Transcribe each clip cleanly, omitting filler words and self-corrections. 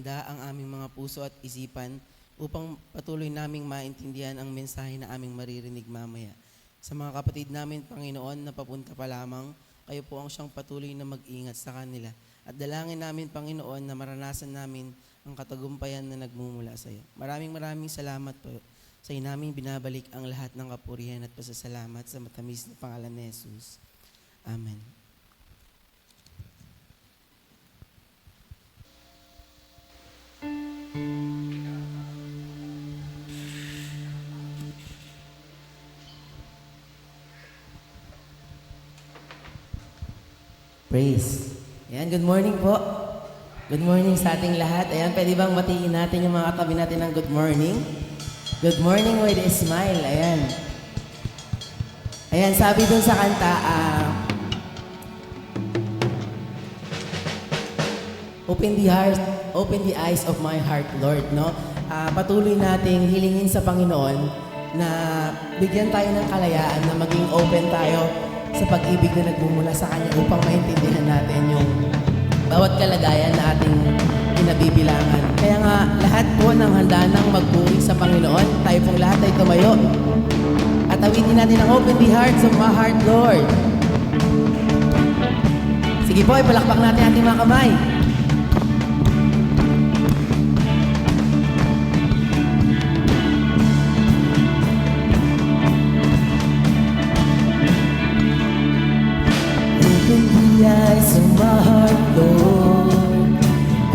handa ang aming mga puso at isipan upang patuloy naming maintindihan ang mensahe na aming maririnig mamaya. Sa mga kapatid namin, Panginoon, na papunta pa lamang, kayo po ang siyang patuloy na mag-ingat sa kanila. At dalangin namin, Panginoon, na maranasan namin ang katagumpayan na nagmumula sa iyo. Maraming salamat po. Sa iyo namin binabalik ang lahat ng kapurihan at pasasalamat sa matamis na pangalan ni Jesus. Amen. Praise. Ayan, good morning po. Good morning sa ating lahat. Ayan, pwede bang batiin natin yung mga katabi natin ng good morning? Good morning with a smile. Ayan. Ayan, sabi dun sa kanta, open the eyes of my heart, Lord, no? Patuloy nating hilingin sa Panginoon na bigyan tayo ng kalayaan na maging open tayo sa pag-ibig na nagmumula sa Kanya upang maintindihan natin yung bawat kalagayan na ating kinabibilangan. Kaya nga, lahat po ng handa ng magpuri sa Panginoon, tayo pong lahat ay tumayo. At awitin natin ang open the hearts of my heart, Lord. Sige po, ipalakpak natin ating mga kamay. Open the eyes of my heart, Lord.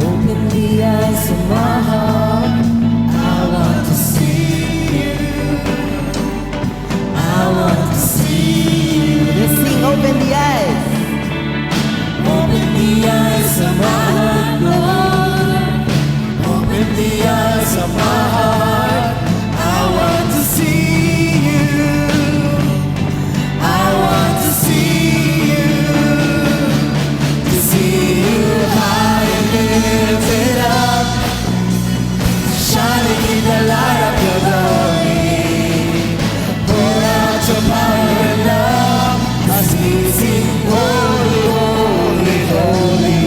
Open the eyes of my heart. I want to see you. I want to see you. Let's sing, open the eyes. Open the eyes of my heart, Lord. Open the eyes of my heart. I want to see you. I want to see you. To see you high and lifted up, shining in the light of your glory. Pour out your power and love as we sing, holy, holy, holy.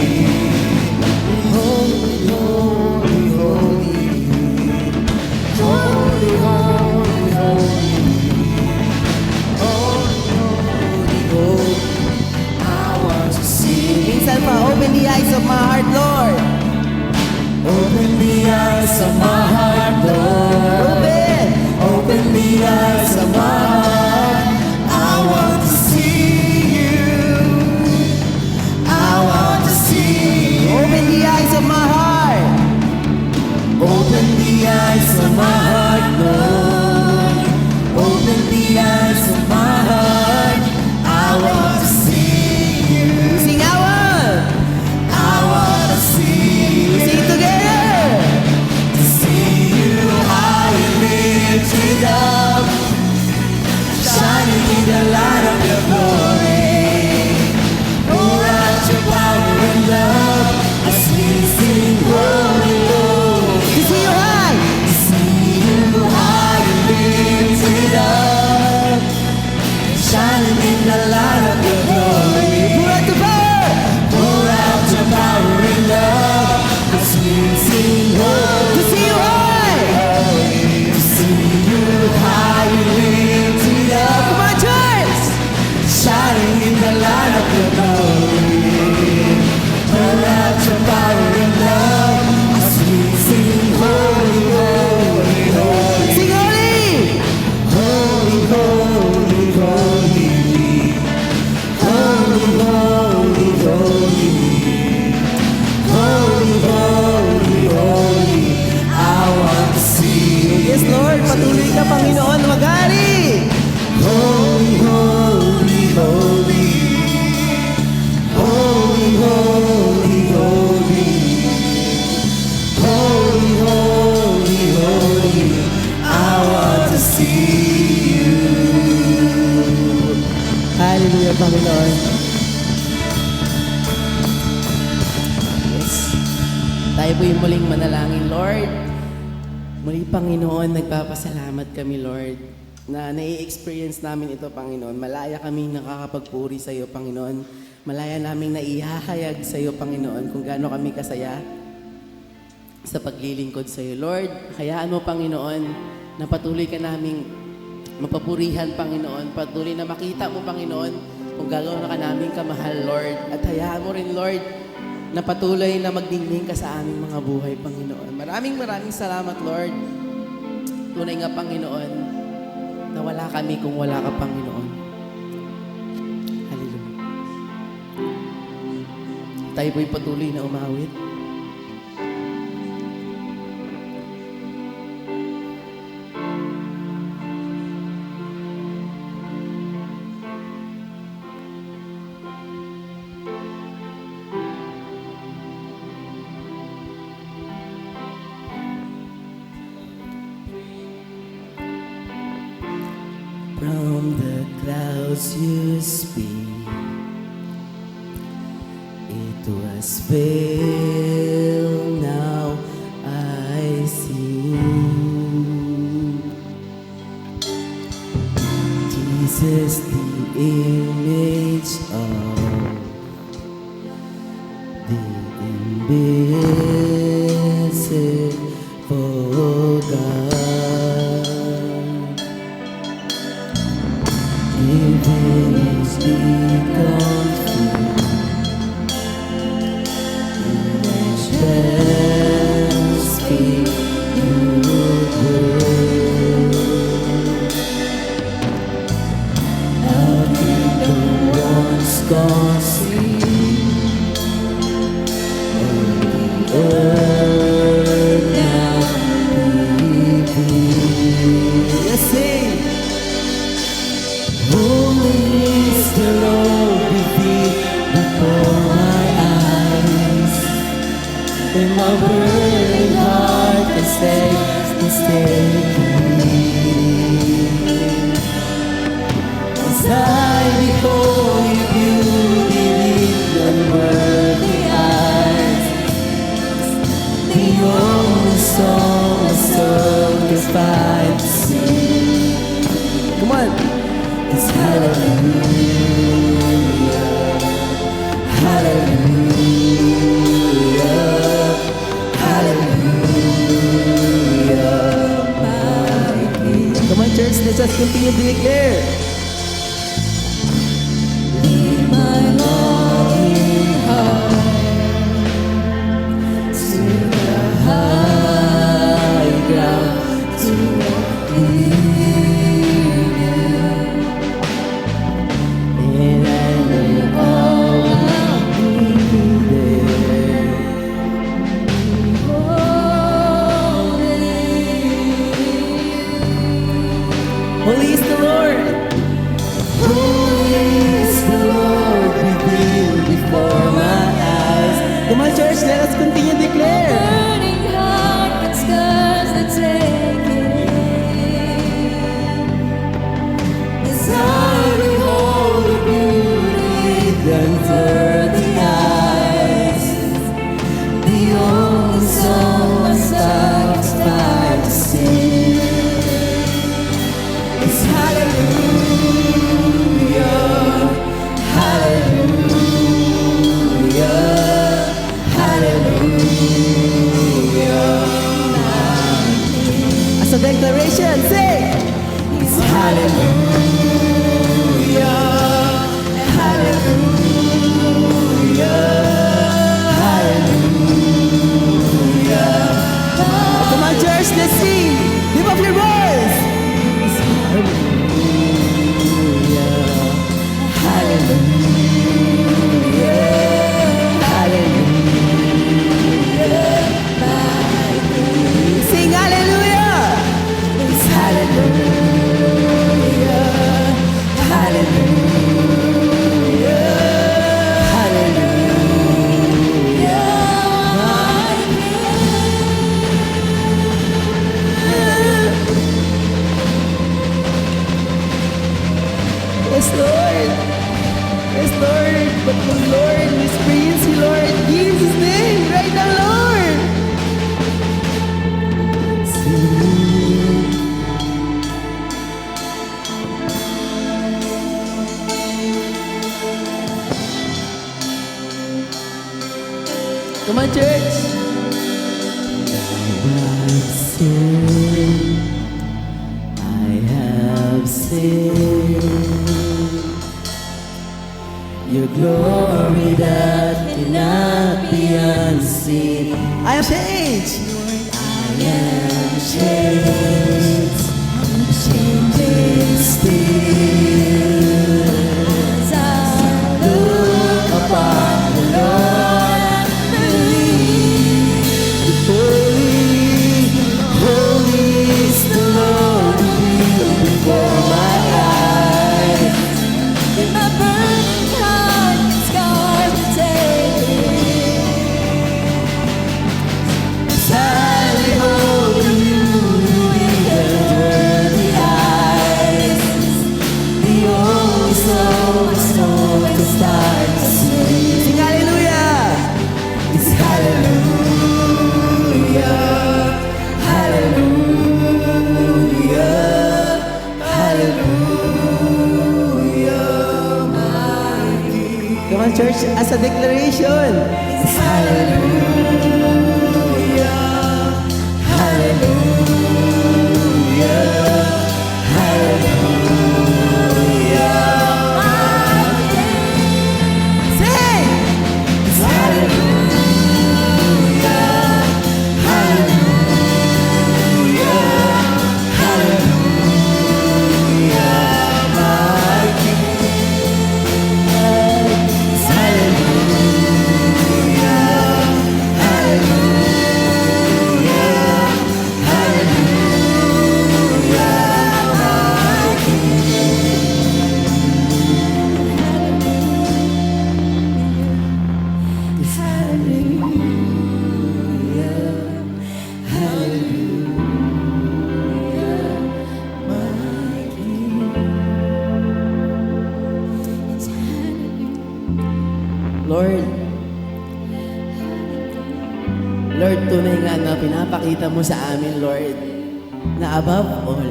Holy, holy, holy. Holy, holy, holy. Holy, holy, holy. I want to see. Minsan pa, open the eyes of my heart, Lord. Open the eyes of my heart, Lord. Open. Open the eyes of my heart. I want to see you. I want to see you. Open the eyes of my heart. Open the eyes of my heart, Lord. Open the eyes of my heart. I want to see you. Sing out. I want to see you. Sing together. To see you high and lifted up, shining in the light of your glory. Pour out your power and love as we sing, holy, holy. To see you high. To see you high and lifted up, shining in the light of your glory. Pour out your power. Pour out your power and love as we sing, holy. To see you high. To see you high and lifted up. Come on, church. Shining in the light of your glory. Pour out your power and love as we sing, holy, holy, holy. Sing holy. Holy, holy, holy. Holy, holy, holy. Holy, holy, holy. I want to see you. Yes, Lord. Patuloy ka, Panginoon, magari. Holy, holy, holy. Holy, holy, holy. Holy, holy, holy. I want to see you. Hallelujah, Panginoon. Yes. Tayo po yung muling manalangin, Lord. Muli, Panginoon, nagpapasalamat kami, Lord, na nai-experience namin ito, Panginoon. Malaya kaming nakakapagpuri sa iyo, Panginoon. Malaya naming naihahayag sa iyo, Panginoon, kung gaano kami kasaya sa paglilingkod sa iyo. Lord, hayaan mo, Panginoon, na patuloy ka naming mapapurihan, Panginoon. Patuloy na makita mo, Panginoon, kung gagawin ka naming kamahal, Lord. At hayaan mo rin, Lord, na patuloy na magdingning ka sa aming mga buhay, Panginoon. Maraming salamat, Lord. Tunay nga, Panginoon, na wala kami kung wala ka, Panginoon. Hallelujah. Tayo po'y patuloy na umawit. From the clouds you speak, it was veiled, now I see. Jesus, the image of the invisible God. Even as we come through, let them speak your word. Our kingdom once gone free, on the earth now we breathe. Yes, sing. Holy is the Lord revealed before my eyes, and my burning heart can stay mistakenly. As I behold your beauty with unworthy eyes, the only song a soul can find to sing. Come on. It's hallelujah, hallelujah, hallelujah, my King. Come on, church, let's just continue to declare. Lead my longing heart to the high ground to walk in. Holy is the Lord. Holy is the Lord revealed before my eyes. Come on, church, let us continue to declare. Burning heart and scars that take it in. As I behold the beauty that worthy eyes, the only song my sight find to sing. It's hallelujah, hallelujah, hallelujah. As a declaration, say, it's hallelujah, hallelujah, hallelujah. Come on, church, let's sing. Lift up your voice. It's hallelujah, hallelujah, hallelujah. Sing hallelujah. It's hallelujah, hallelujah, hallelujah, my King. Yes, Lord. Yes, Lord. But the Lord, we praise you, Lord. In Jesus' name, right now, Lord. Come on, church. sinned. I have sinned. Your glory that cannot be unseen. I am changed. I am changed. I'm changing still. As I Look upon the Lord and believe. Holy, holy is the Lord revealed before my eyes. in my burning heart, scars to take. As I behold you with the worldly eyes, the only soul I know can start to sing. Sing hallelujah! It's hallelujah, hallelujah, hallelujah, my King. Come on, church, as a declaration. It's hallelujah, hallelujah, hallelujah, my King. Sing! It's hallelujah, hallelujah, hallelujah, my King. It's hallelujah, hallelujah, hallelujah, my King. It's hallelujah, hallelujah, my King. It's Lord, Lord, tunay nga na pinapakita mo sa amin, Lord, na above all,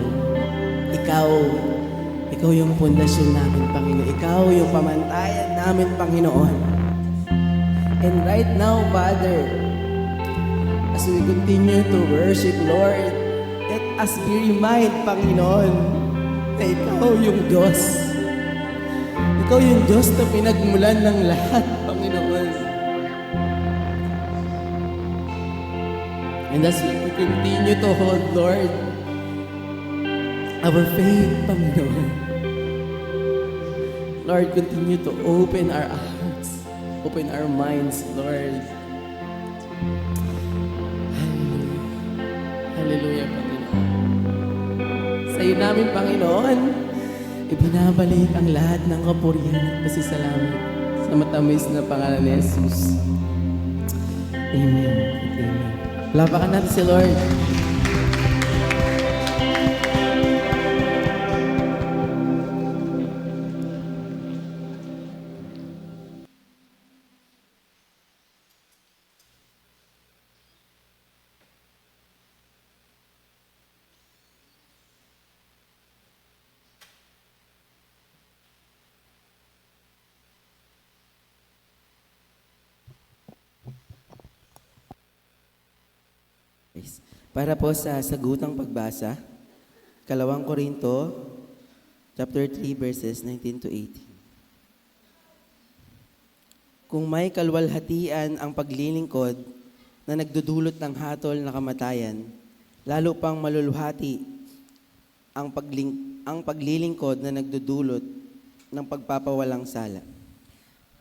Ikaw yung pundasyon namin, Panginoon. Ikaw yung pamantayan namin, Panginoon. And right now, Father, as we continue to worship, Lord, let us be reminded, Panginoon, na Ikaw yung Diyos. Ikaw yung Diyos na pinagmulan ng lahat, Panginoon. And as we continue to hold, Lord, our faith, Panginoon. Lord, continue to open our hearts, open our minds, Lord. Hallelujah. Hallelujah, Panginoon. Sa iyo namin, Panginoon, ibinabalik ang lahat ng kapurihan at pasisalamat sa matamis na pangalan ni Jesus. Amen. Amen. Palapakan natin si Lord. Para po sa sagutang pagbasa, 2 Korinto, chapter 3, verses 19 to 18. Kung may kalwalhatian ang paglilingkod na nagdudulot ng hatol na kamatayan, lalo pang maluluhati ang paglilingkod na nagdudulot ng pagpapawalang sala.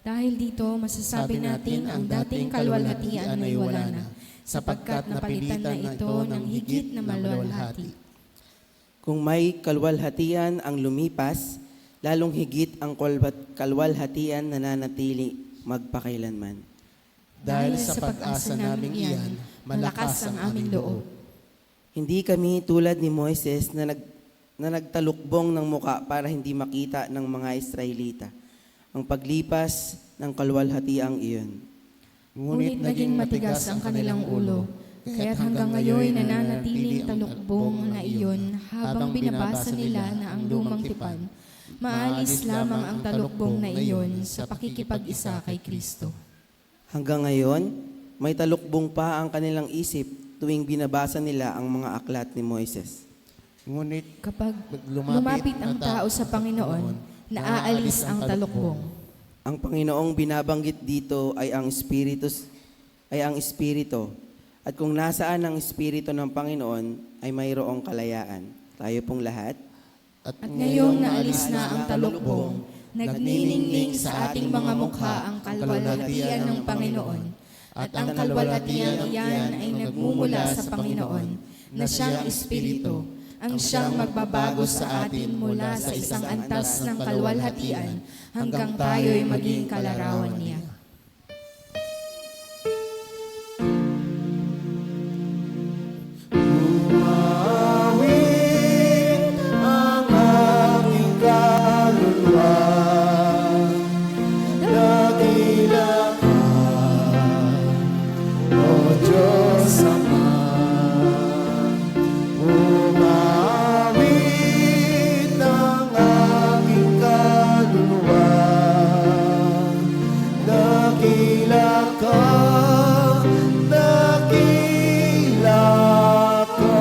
Dahil dito, masasabi natin ang dating kalwalhatian ay wala na, sapagkat napalitan na ito ng higit na maluwalhati. Kung may kalwalhatian ang lumipas, lalong higit ang kalwalhatian na nanatili magpakailanman. Dahil sa pag-asa naming iyan, malakas ang aming loob. Hindi kami tulad ni Moises na nagtalukbong ng muka para hindi makita ng mga Israelita ang paglipas ng kalwalhatiang iyon. Ngunit naging matigas ang kanilang ulo, kaya't hanggang ngayon nananatiling talukbong na iyon habang binabasa nila na ang lumang tipan, maalis lamang ang talukbong na iyon sa pakikipag-isa kay Kristo. Hanggang ngayon, may talukbong pa ang kanilang isip tuwing binabasa nila ang mga aklat ni Moises. Ngunit Kapag lumapit ang tao sa Panginoon, naaalis ang talukbong. Ang Panginoong binabanggit dito ay ang Espiritu. At kung nasaan ang Espiritu ng Panginoon, ay mayroong kalayaan. Tayo pong lahat. At ngayong naalis na ang talukbong, nagniningning sa ating mga mukha ang kalwalhatian ng Panginoon. At ang kalwalhatian iyan ay nagmumula sa Panginoon, na siyang Espiritu, ang siyang magbabago sa atin mula sa isang antas ng kalwalhatian hanggang tayo'y maging kalarawan niya. Umawit ang aking kaluluwa, dakila ka, O Diyos Ama. Umawit ang aking kaluluwa, dakila ka, dakila ka.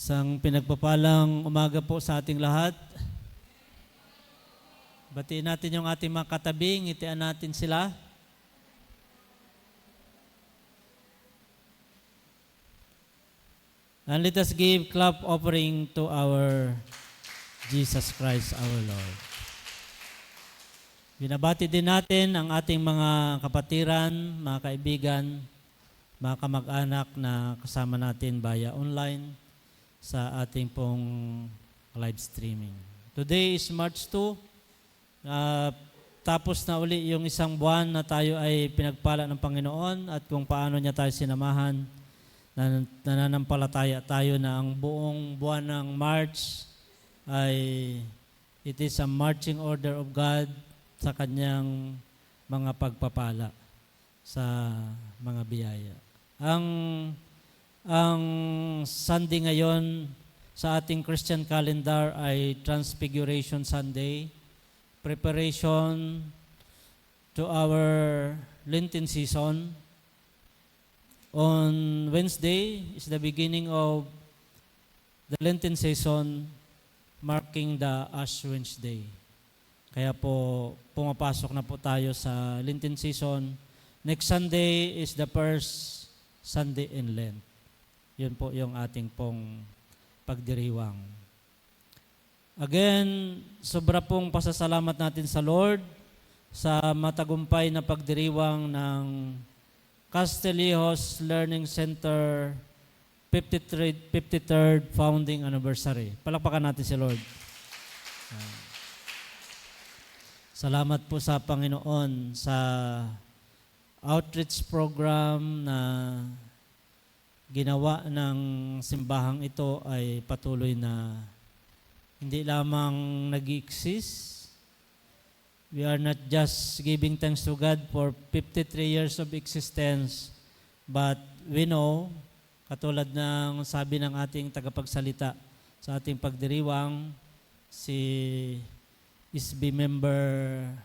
Isang pinagpapalang umaga po sa ating lahat. Batiin natin yung ating mga katabi, ngitian natin sila. And let us give clap offering to our Jesus Christ our Lord. Binabati din natin ang ating mga kapatiran, mga kaibigan, mga kamag-anak na kasama natin via online sa ating pong live streaming. Today is March 2. Tapos na uli yung isang buwan na tayo ay pinagpala ng Panginoon at kung paano niya tayo sinamahan. Nananampalataya tayo na ang buong buwan ng March ay it is a marching order of God sa kanyang mga pagpapala sa mga biyaya. Ang Sunday ngayon sa ating Christian calendar ay Transfiguration Sunday, preparation to our Lenten season. On Wednesday is the beginning of the Lenten season, marking the Ash Wednesday. Kaya po, pumapasok na po tayo sa Lenten season. Next Sunday is the first Sunday in Lent. Yun po yung ating pong pagdiriwang. Again, sobra pong pasasalamat natin sa Lord sa matagumpay na pagdiriwang ng Castillejos Learning Center 53rd founding anniversary. Palakpakan natin si Lord. Salamat po sa Panginoon sa outreach program na ginawa ng simbahang ito ay patuloy na hindi lamang nag-exist. We are not just giving thanks to God for 53 years of existence, but we know, katulad ng sabi ng ating tagapagsalita sa ating pagdiriwang, si SB member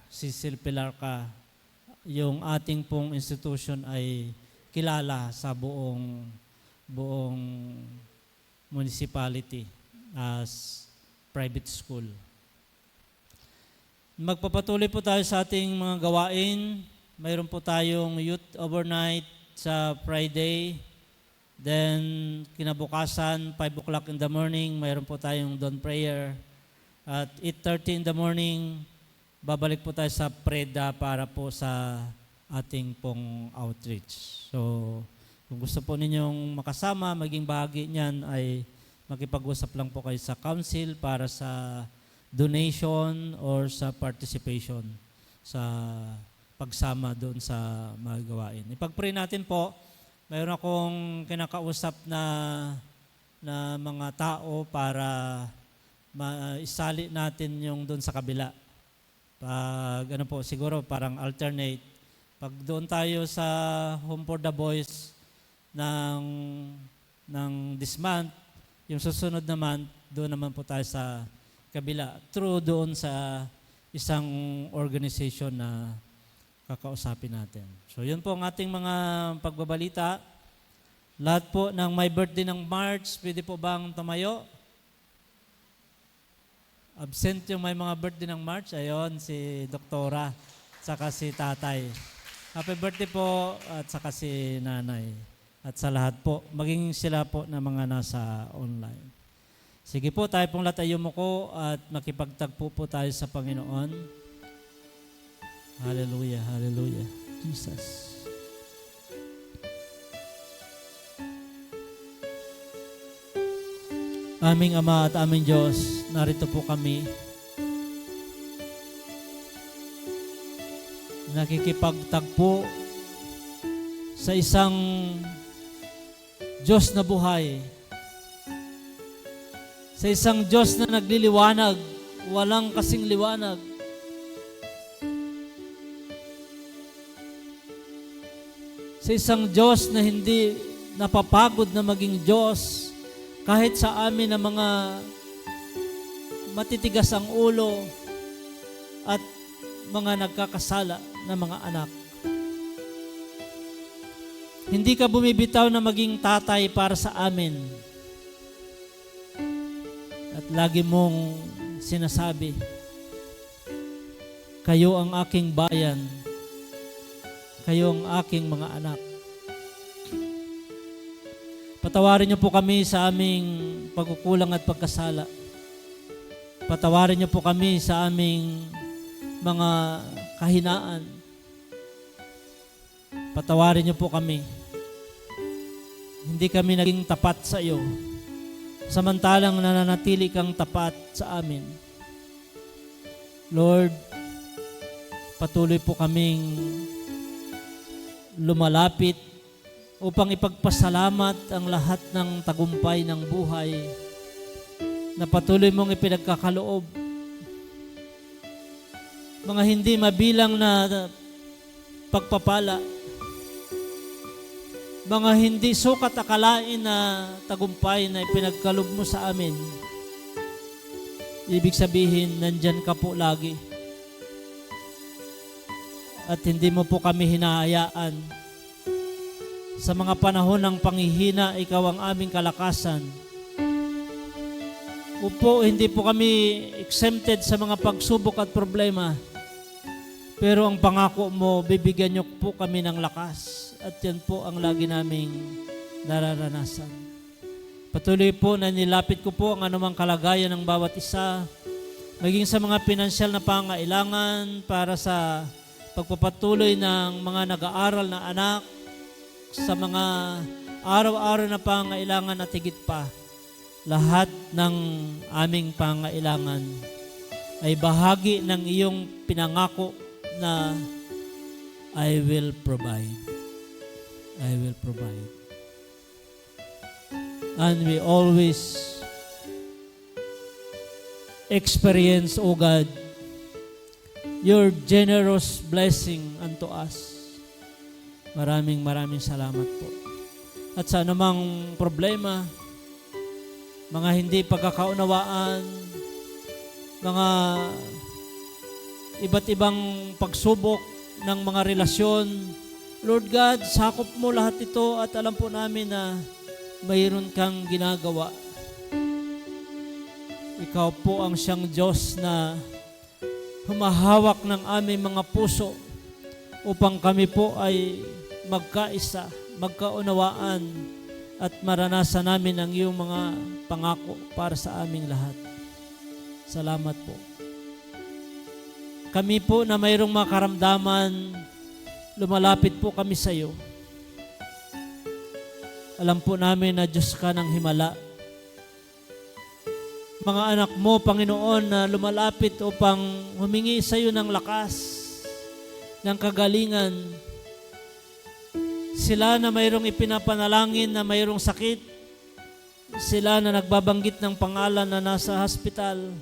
Cecil Pilarca, yung ating pong institution ay kilala sa buong municipality as private school. Magpapatuloy po tayo sa ating mga gawain. Mayroon po tayong youth overnight sa Friday. Then kinabukasan, 5 o'clock in the morning, mayroon po tayong dawn prayer. At 8:30 in the morning, babalik po tayo sa Preda para po sa ating pong outreach. So, kung gusto po ninyong makasama, maging bahagi niyan ay makipag-usap lang po kayo sa council para sa donation or sa participation sa pagsama doon sa mga gawain. Ipag-pray natin po. Mayroon akong kinakausap na mga tao para maisali natin yung doon sa kabila. Pag siguro parang alternate. Pag doon tayo sa Home for the Boys ng this month, Yung susunod naman, doon naman po tayo sa kabila. Through doon sa isang organization na kakausapin natin. So yun po ang ating mga pagbabalita. Lahat po ng may birthday ng March, pwede po bang tumayo? Absent yung may mga birthday ng March. Ayon, si Doktora, saka si Tatay. Happy birthday po at saka si Nanay. At sa lahat po, maging sila po na mga nasa online. Sige po, tayo pong lahat ay yumuko at makipagtagpo po tayo sa Panginoon. Hallelujah, hallelujah. Jesus. Aming Ama at aming Diyos, narito po kami. Nakikipagtagpo sa isang Diyos na buhay. Sa isang Diyos na nagliliwanag, walang kasing liwanag. Sa isang Diyos na hindi napapagod na maging Diyos, kahit sa amin na mga matitigas ang ulo at mga nagkakasala na mga anak. Hindi ka bumibitaw na maging tatay para sa amin. At lagi mong sinasabi, kayo ang aking bayan, kayo ang aking mga anak. Patawarin niyo po kami sa aming pagkukulang at pagkasala. Patawarin niyo po kami sa aming mga kahinaan. Patawarin niyo po kami. Hindi kami naging tapat sa iyo. Samantalang nananatili kang tapat sa amin. Lord, patuloy po kaming lumalapit upang ipagpasalamat ang lahat ng tagumpay ng buhay na patuloy mong ipinagkakaloob. Mga hindi mabilang na pagpapala, mga hindi sukat akalain na tagumpay na ipinagkalob mo sa amin. Ibig sabihin, nandyan ka po lagi. At hindi mo po kami hinahayaan. Sa mga panahon ng panghihina, ikaw ang aming kalakasan. Upo, hindi po kami exempted sa mga pagsubok at problema. Pero ang pangako mo, bibigyan niyo po kami ng lakas. At yan po ang lagi naming nararanasan. Patuloy po na nilapit ko po ang anumang kalagayan ng bawat isa, maging sa mga pinansyal na pangailangan para sa pagpapatuloy ng mga nag-aaral na anak, sa mga araw-araw na pangailangan at higit pa, lahat ng aming pangailangan ay bahagi ng iyong pinangako na I will provide. I will provide. And we always experience, O God, your generous blessing unto us. Maraming salamat po. At sa anumang problema, mga hindi pagkakaunawaan, mga iba't ibang pagsubok ng mga relasyon, Lord God, sakop mo lahat ito at alam po namin na mayroon kang ginagawa. Ikaw po ang siyang Diyos na humahawak ng aming mga puso upang kami po ay magkaisa, magkaunawaan at maranasan namin ang iyong mga pangako para sa aming lahat. Salamat po. Kami po na mayroong mga karamdaman, lumalapit po kami sa iyo. Alam po namin na Diyos ka ng himala. Mga anak mo, Panginoon, na lumalapit upang humingi sa iyo ng lakas, ng kagalingan. Sila na mayroong ipinapanalangin na mayroong sakit. Sila na nagbabanggit ng pangalan na nasa hospital,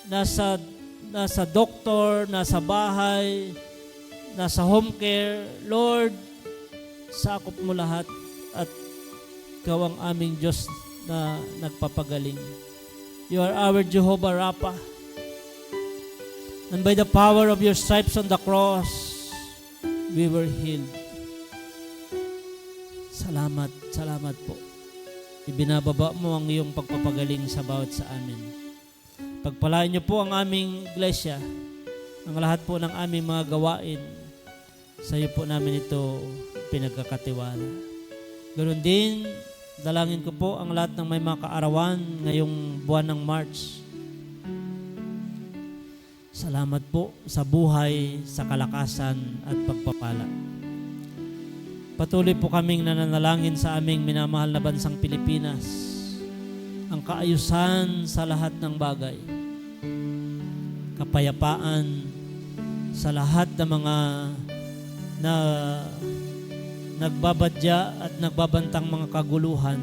nasa doktor, nasa bahay, nasa home care. Lord, sakop mo lahat at ikaw ang aming Diyos na nagpapagaling. You are our Jehovah Rapha. And by the power of your stripes on the cross, we were healed. Salamat, salamat po. Ibinababa mo ang iyong pagpapagaling sa bawat sa amin. Pagpalain niyo po ang aming iglesia, ang lahat po ng aming mga gawain. Sa iyo po namin ito pinagkakatiwala. Ganoon din, dalangin ko po ang lahat ng may mga kaarawan ngayong buwan ng March. Salamat po sa buhay, sa kalakasan at pagpapala. Patuloy po kaming nananalangin sa aming minamahal na bansang Pilipinas, ang kaayusan sa lahat ng bagay, kapayapaan sa lahat ng mga na nagbabadya at nagbabantang mga kaguluhan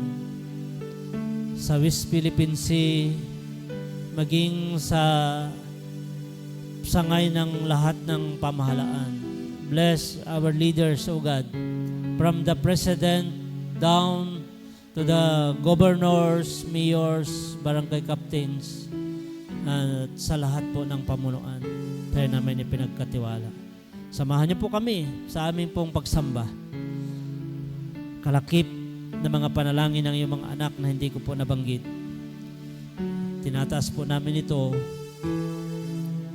sa West Philippine Sea, maging sa sangay ng lahat ng pamahalaan. Bless our leaders, O God, from the President down to the governors, mayors, barangay captains, at sa lahat po ng pamunuan. Tayo namin ipinagkatiwala. Samahan niyo po kami sa aming pong pagsamba. Kalakip na mga panalangin ng iyong mga anak na hindi ko po nabanggit. Tinataas po namin ito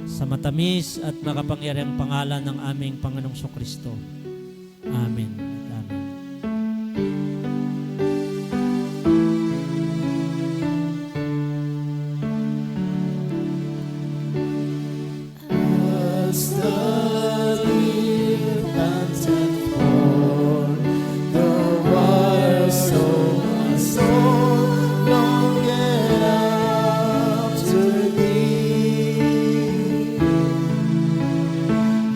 sa matamis at makapangyarihang pangalan ng aming Panginoong Kristo. Amen. Amen. As the deer panted for the water, so my soul longeth after thee.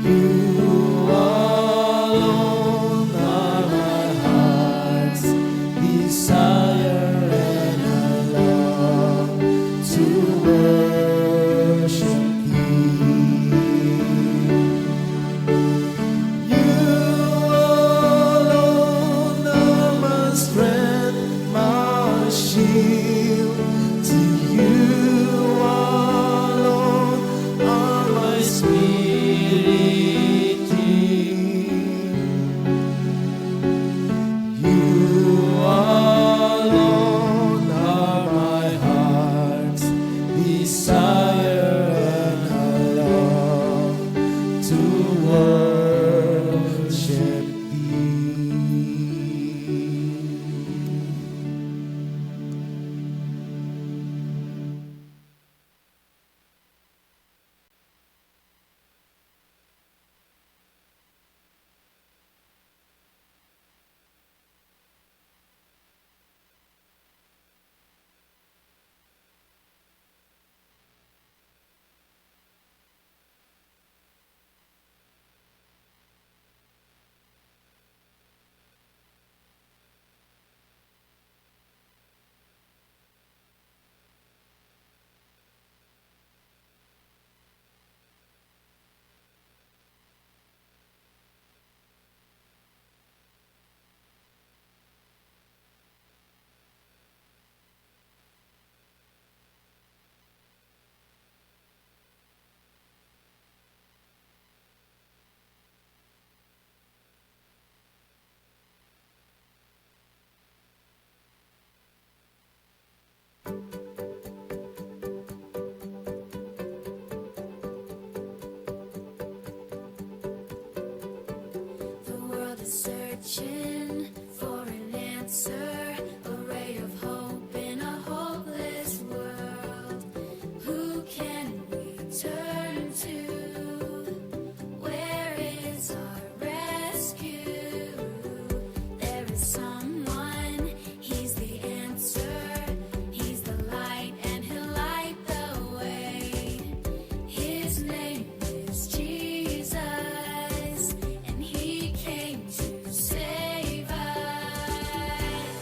You alone are my heart's desire, and I long to worship thee. You alone are my strength, my shield. To you alone are my spirit yield. You alone are my heart's desire, and I long to worship thee. The world is searching for an answer, a ray of hope in a hopeless world. Who can we turn to? Where is our rescue? There is someone, he's the answer. He's the light and he'll light the way. His name is Jesus, and he came to save us.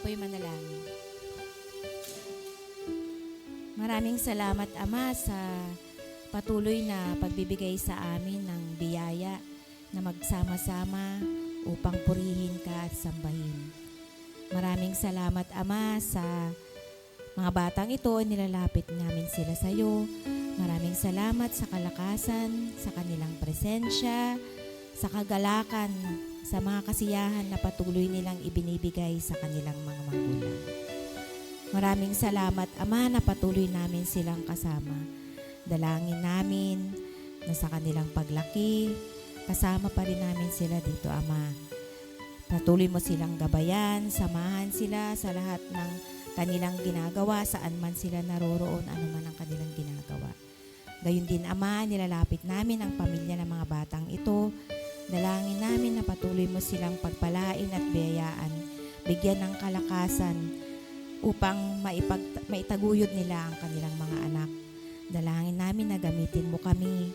po'y manalangin. Maraming salamat, Ama, sa patuloy na pagbibigay sa amin ng biyaya na magsama-sama upang purihin ka at sambahin. Maraming salamat, Ama, sa mga batang ito. Nilalapit namin sila sa iyo. Maraming salamat sa kalakasan, sa kanilang presensya, sa kagalakan, sa mga kasiyahan na patuloy nilang ibinibigay sa kanilang mga magulang. Maraming salamat, Ama, na patuloy namin silang kasama. Dalangin namin na sa kanilang paglaki, kasama pa rin namin sila dito, Ama. Patuloy mo silang gabayan, samahan sila sa lahat ng kanilang ginagawa, saan man sila naroroon, ano man ang kanilang ginagawa. Gayun din, Ama, nilalapit namin ang pamilya ng mga batang ito. Dalangin namin na patuloy mo silang pagpalain at biyayaan, bigyan ng kalakasan upang maitaguyod nila ang kanilang mga anak. Dalangin namin na gamitin mo kami,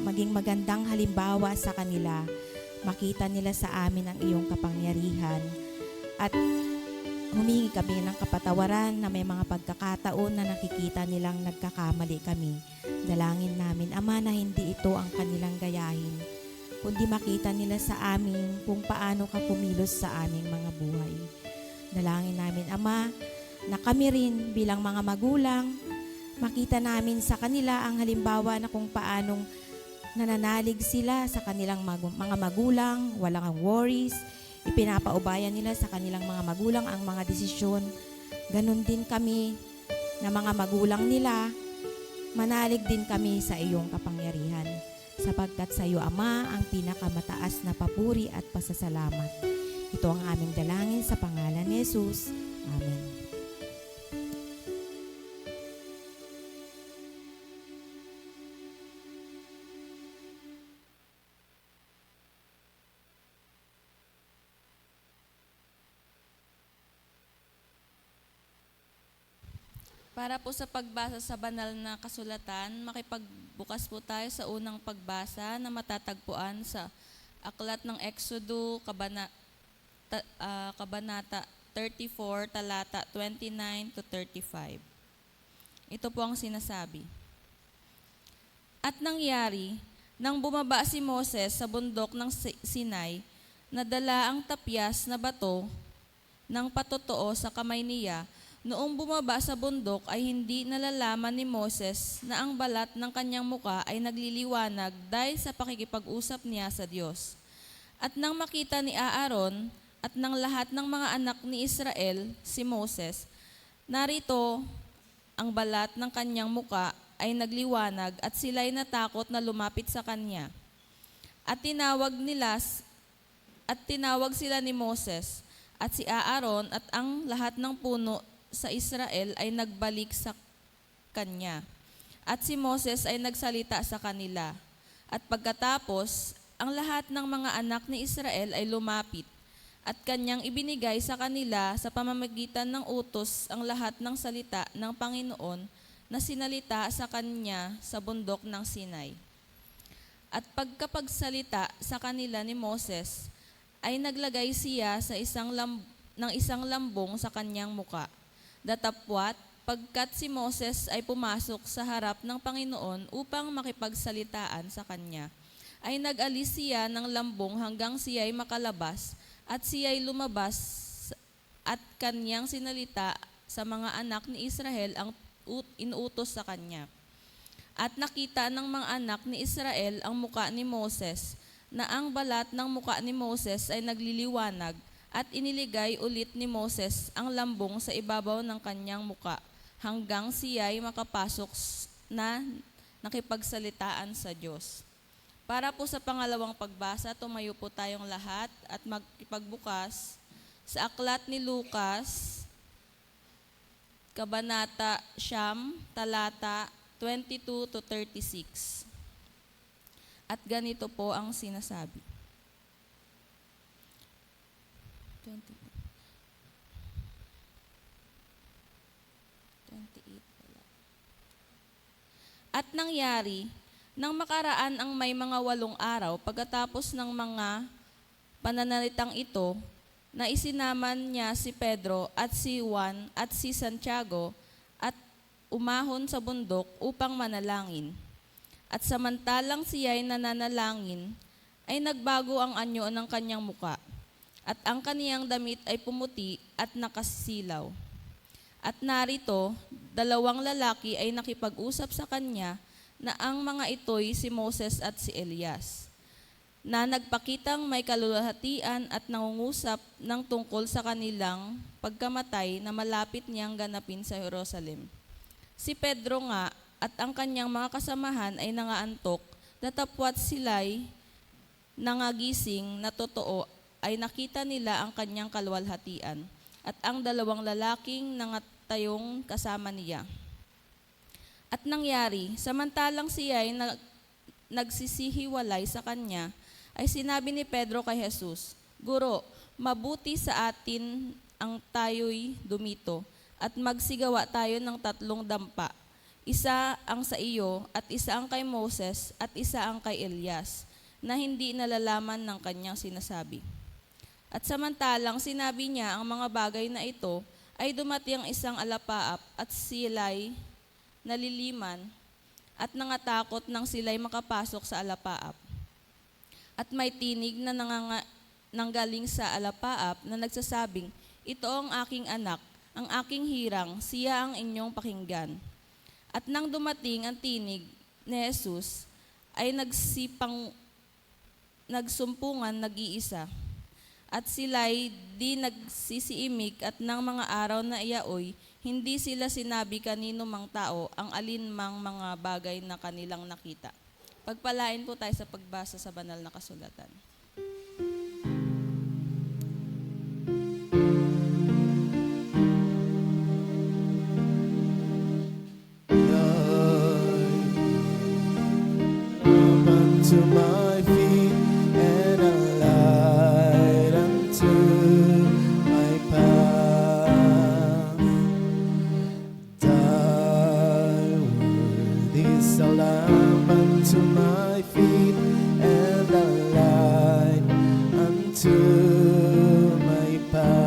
maging magandang halimbawa sa kanila, makita nila sa amin ang iyong kapangyarihan, at humingi kami ng kapatawaran na may mga pagkakataon na nakikita nilang nagkakamali kami. Dalangin namin, Ama, na hindi ito ang kanilang gayahin, kundi makita nila sa amin kung paano ka kumilos sa aming mga buhay. Dalangin namin, Ama, na kami rin bilang mga magulang, makita namin sa kanila ang halimbawa na kung paanong nananalig sila sa kanilang mga magulang, walang worries, ipinapaubayan nila sa kanilang mga magulang ang mga desisyon. Ganon din kami na mga magulang nila, manalig din kami sa iyong kapangyarihan. Sapagkat sa iyo, Ama, ang pinakamataas na papuri at pasasalamat. Ito ang aming dalangin sa pangalan ni Jesus. Amen. Para po sa pagbasa sa banal na kasulatan, makipagbukas po tayo sa unang pagbasa na matatagpuan sa Aklat ng Exodo, Kabanata 34, talata 29 to 35. Ito po ang sinasabi. At nangyari, nang bumaba si Moses sa bundok ng Sinai, nadala ang tapyas na bato ng patotoo sa kamay niya. Noong bumaba sa bundok ay hindi nalalaman ni Moses na ang balat ng kanyang muka ay nagliliwanag dahil sa pakikipag-usap niya sa Diyos. At nang makita ni Aaron at ng lahat ng mga anak ni Israel si Moses, narito ang balat ng kanyang muka ay nagliwanag at sila'y natakot na lumapit sa kanya. At tinawag sila ni Moses at si Aaron at ang lahat ng puno sa Israel ay nagbalik sa kanya. At si Moses ay nagsalita sa kanila. At pagkatapos, ang lahat ng mga anak ni Israel ay lumapit at kanyang ibinigay sa kanila sa pamamagitan ng utos ang lahat ng salita ng Panginoon na sinalita sa kanya sa bundok ng Sinai. At pagkapagsalita sa kanila ni Moses, ay naglagay siya sa isang lambong sa kanyang muka. Datapwat, pagkat si Moses ay pumasok sa harap ng Panginoon upang makipagsalitaan sa kanya, ay nag-alis siya ng lambong hanggang siya'y makalabas at siya'y lumabas at kanyang sinalita sa mga anak ni Israel ang inuutos sa kanya. At nakita ng mga anak ni Israel ang muka ni Moses, na ang balat ng muka ni Moses ay nagliliwanag, at iniligay ulit ni Moses ang lambong sa ibabaw ng kanyang muka hanggang siya'y makapasok na nakipagsalitaan sa Diyos. Para po sa pangalawang pagbasa, tumayo po tayong lahat at magkipagbukas sa Aklat ni Lucas, Kabanata 9, talata 22 to 36. At ganito po ang sinasabi. 28 pala. At nangyari, nang makaraan ang may mga 8 araw, pagkatapos ng mga pananalitang ito, na isinaman niya si Pedro at si Juan at si Santiago at umahon sa bundok upang manalangin. At samantalang siya'y nananalangin, ay nagbago ang anyo ng kanyang muka, at ang kaniyang damit ay pumuti at nakasilaw. At narito, 2 lalaki ay nakipag-usap sa kanya na ang mga ito'y si Moses at si Elias, na nagpakitang may kalulahatian at nangungusap ng tungkol sa kanilang pagkamatay na malapit niyang ganapin sa Jerusalem. Si Pedro nga at ang kanyang mga kasamahan ay nangaantok, datapwat sila'y nangagising na totoo ay nakita nila ang kanyang kalwalhatian at ang 2 lalaking nangatayong kasama niya. At nangyari, samantalang siya ay nagsisihiwalay sa kanya, ay sinabi ni Pedro kay Jesus, "Guro, mabuti sa atin ang tayo'y dumito at magsigawa tayo ng 3 dampa. Isa ang sa iyo at isa ang kay Moses at isa ang kay Elias, na hindi nalalaman ng kanyang sinasabi." At samantalang sinabi niya ang mga bagay na ito, ay dumating ang isang alapaap at sila'y naliliman at nangatakot nang sila'y makapasok sa alapaap. At may tinig na nanggaling sa alapaap na nagsasabing, "Ito ang aking anak, ang aking hirang, siya ang inyong pakinggan." At nang dumating ang tinig ni Jesus, ay nagsumpungan nag-iisa. At sila'y di nagsisiimik at ng mga araw na iyaoy, hindi sila sinabi kanino mang tao ang alinmang mga bagay na kanilang nakita. Pagpalain po tayo sa pagbasa sa banal na kasulatan. To my feet and a light unto my path. Thy word is a lamp unto my feet and a light unto my path.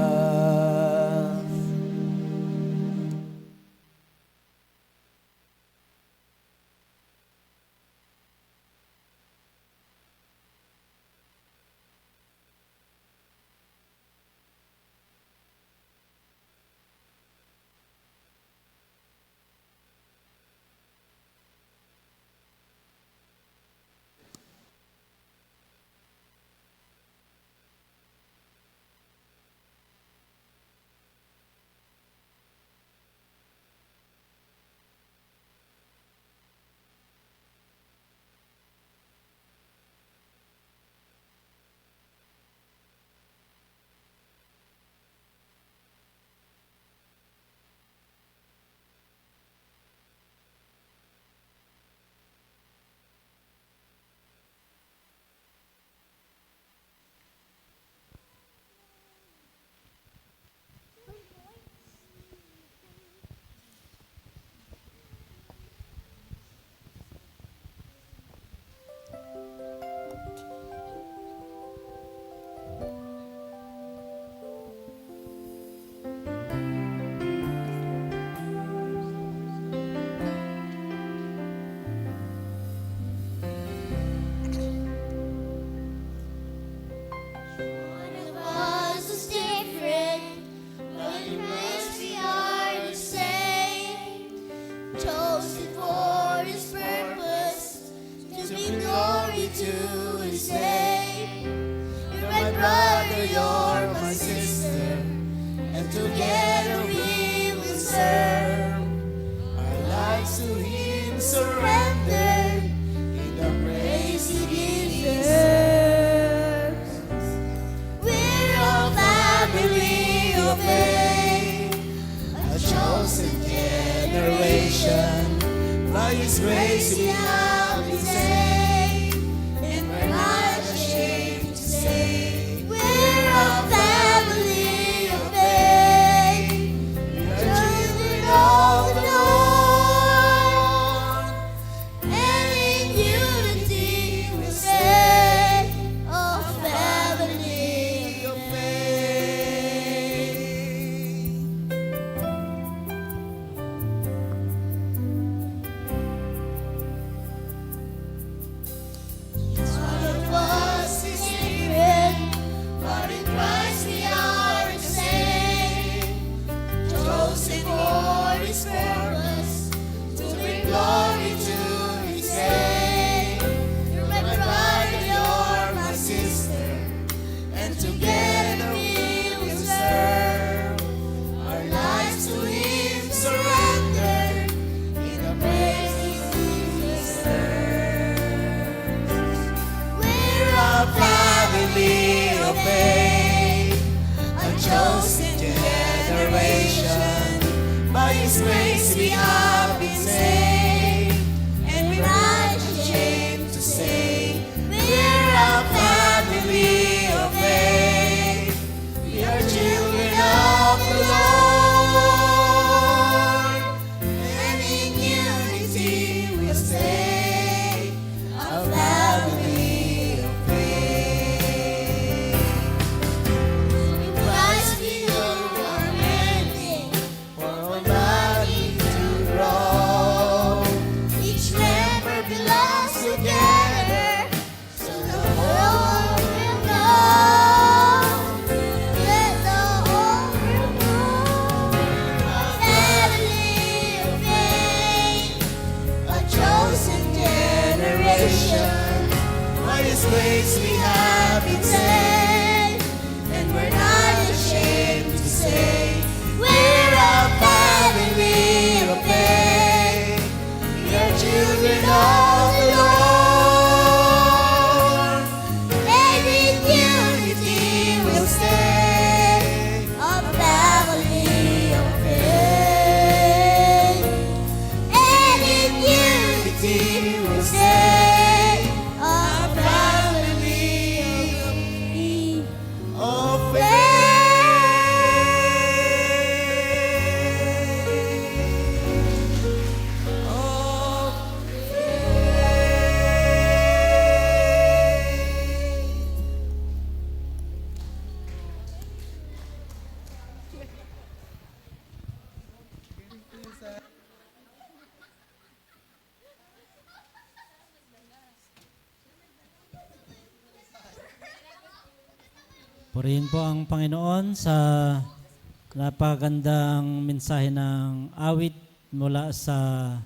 By His grace we have been saved, and we're not ashamed to say we're a family of faith. We are children of the Lord, faith, a chosen generation. By His grace we have been saved, and we're not ashamed to say we're a family of faith. We are children of the Lord, and in unity we'll stay a family of faith. In Christ we are mending for one body to grow. Each member belongs together, so the whole will know. Let the whole will know. A family of faith, a chosen generation. By His grace we have been saved, and we're not ashamed to say we're a family of faith. We are children of the Lord, and in unity we'll stay a family of faith. And in unity we'll stay a family of Purihin po ang Panginoon sa napakagandang mensahe ng awit mula sa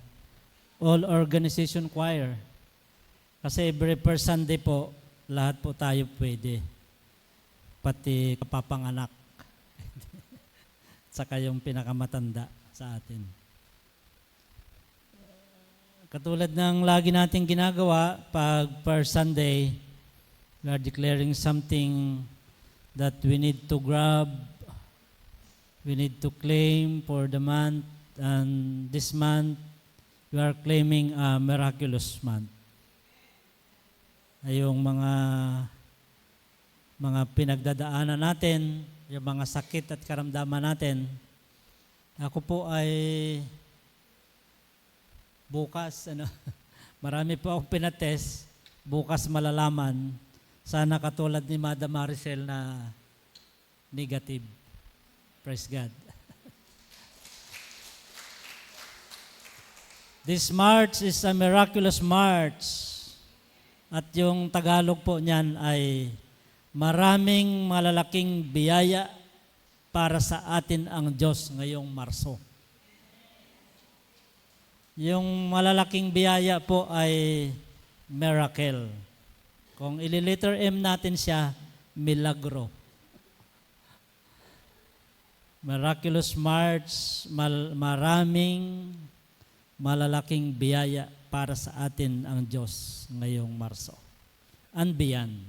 All Organization Choir. Kasi every first Sunday po, lahat po tayo pwede. Pati kapapanganak. Saka yung pinakamatanda sa atin. Katulad ng lagi nating ginagawa, pag first Sunday, we are declaring something that we need to grab, we need to claim for the month, and this month, we are claiming a miraculous month. Ay yung mga pinagdadaanan natin, yung mga sakit at karamdaman natin. Ako po ay bukas, marami po akong pinatest, bukas malalaman. Sana katulad ni Madam Maricel na negative. Praise God. This March is a miraculous March. At yung Tagalog po niyan ay maraming malalaking biyaya para sa atin ang Diyos ngayong Marso. Yung malalaking biyaya po ay miracle. Kung ili-letter M natin siya, milagro. Miraculous March, maraming malalaking biyaya para sa atin ang Diyos ngayong Marso. And beyond.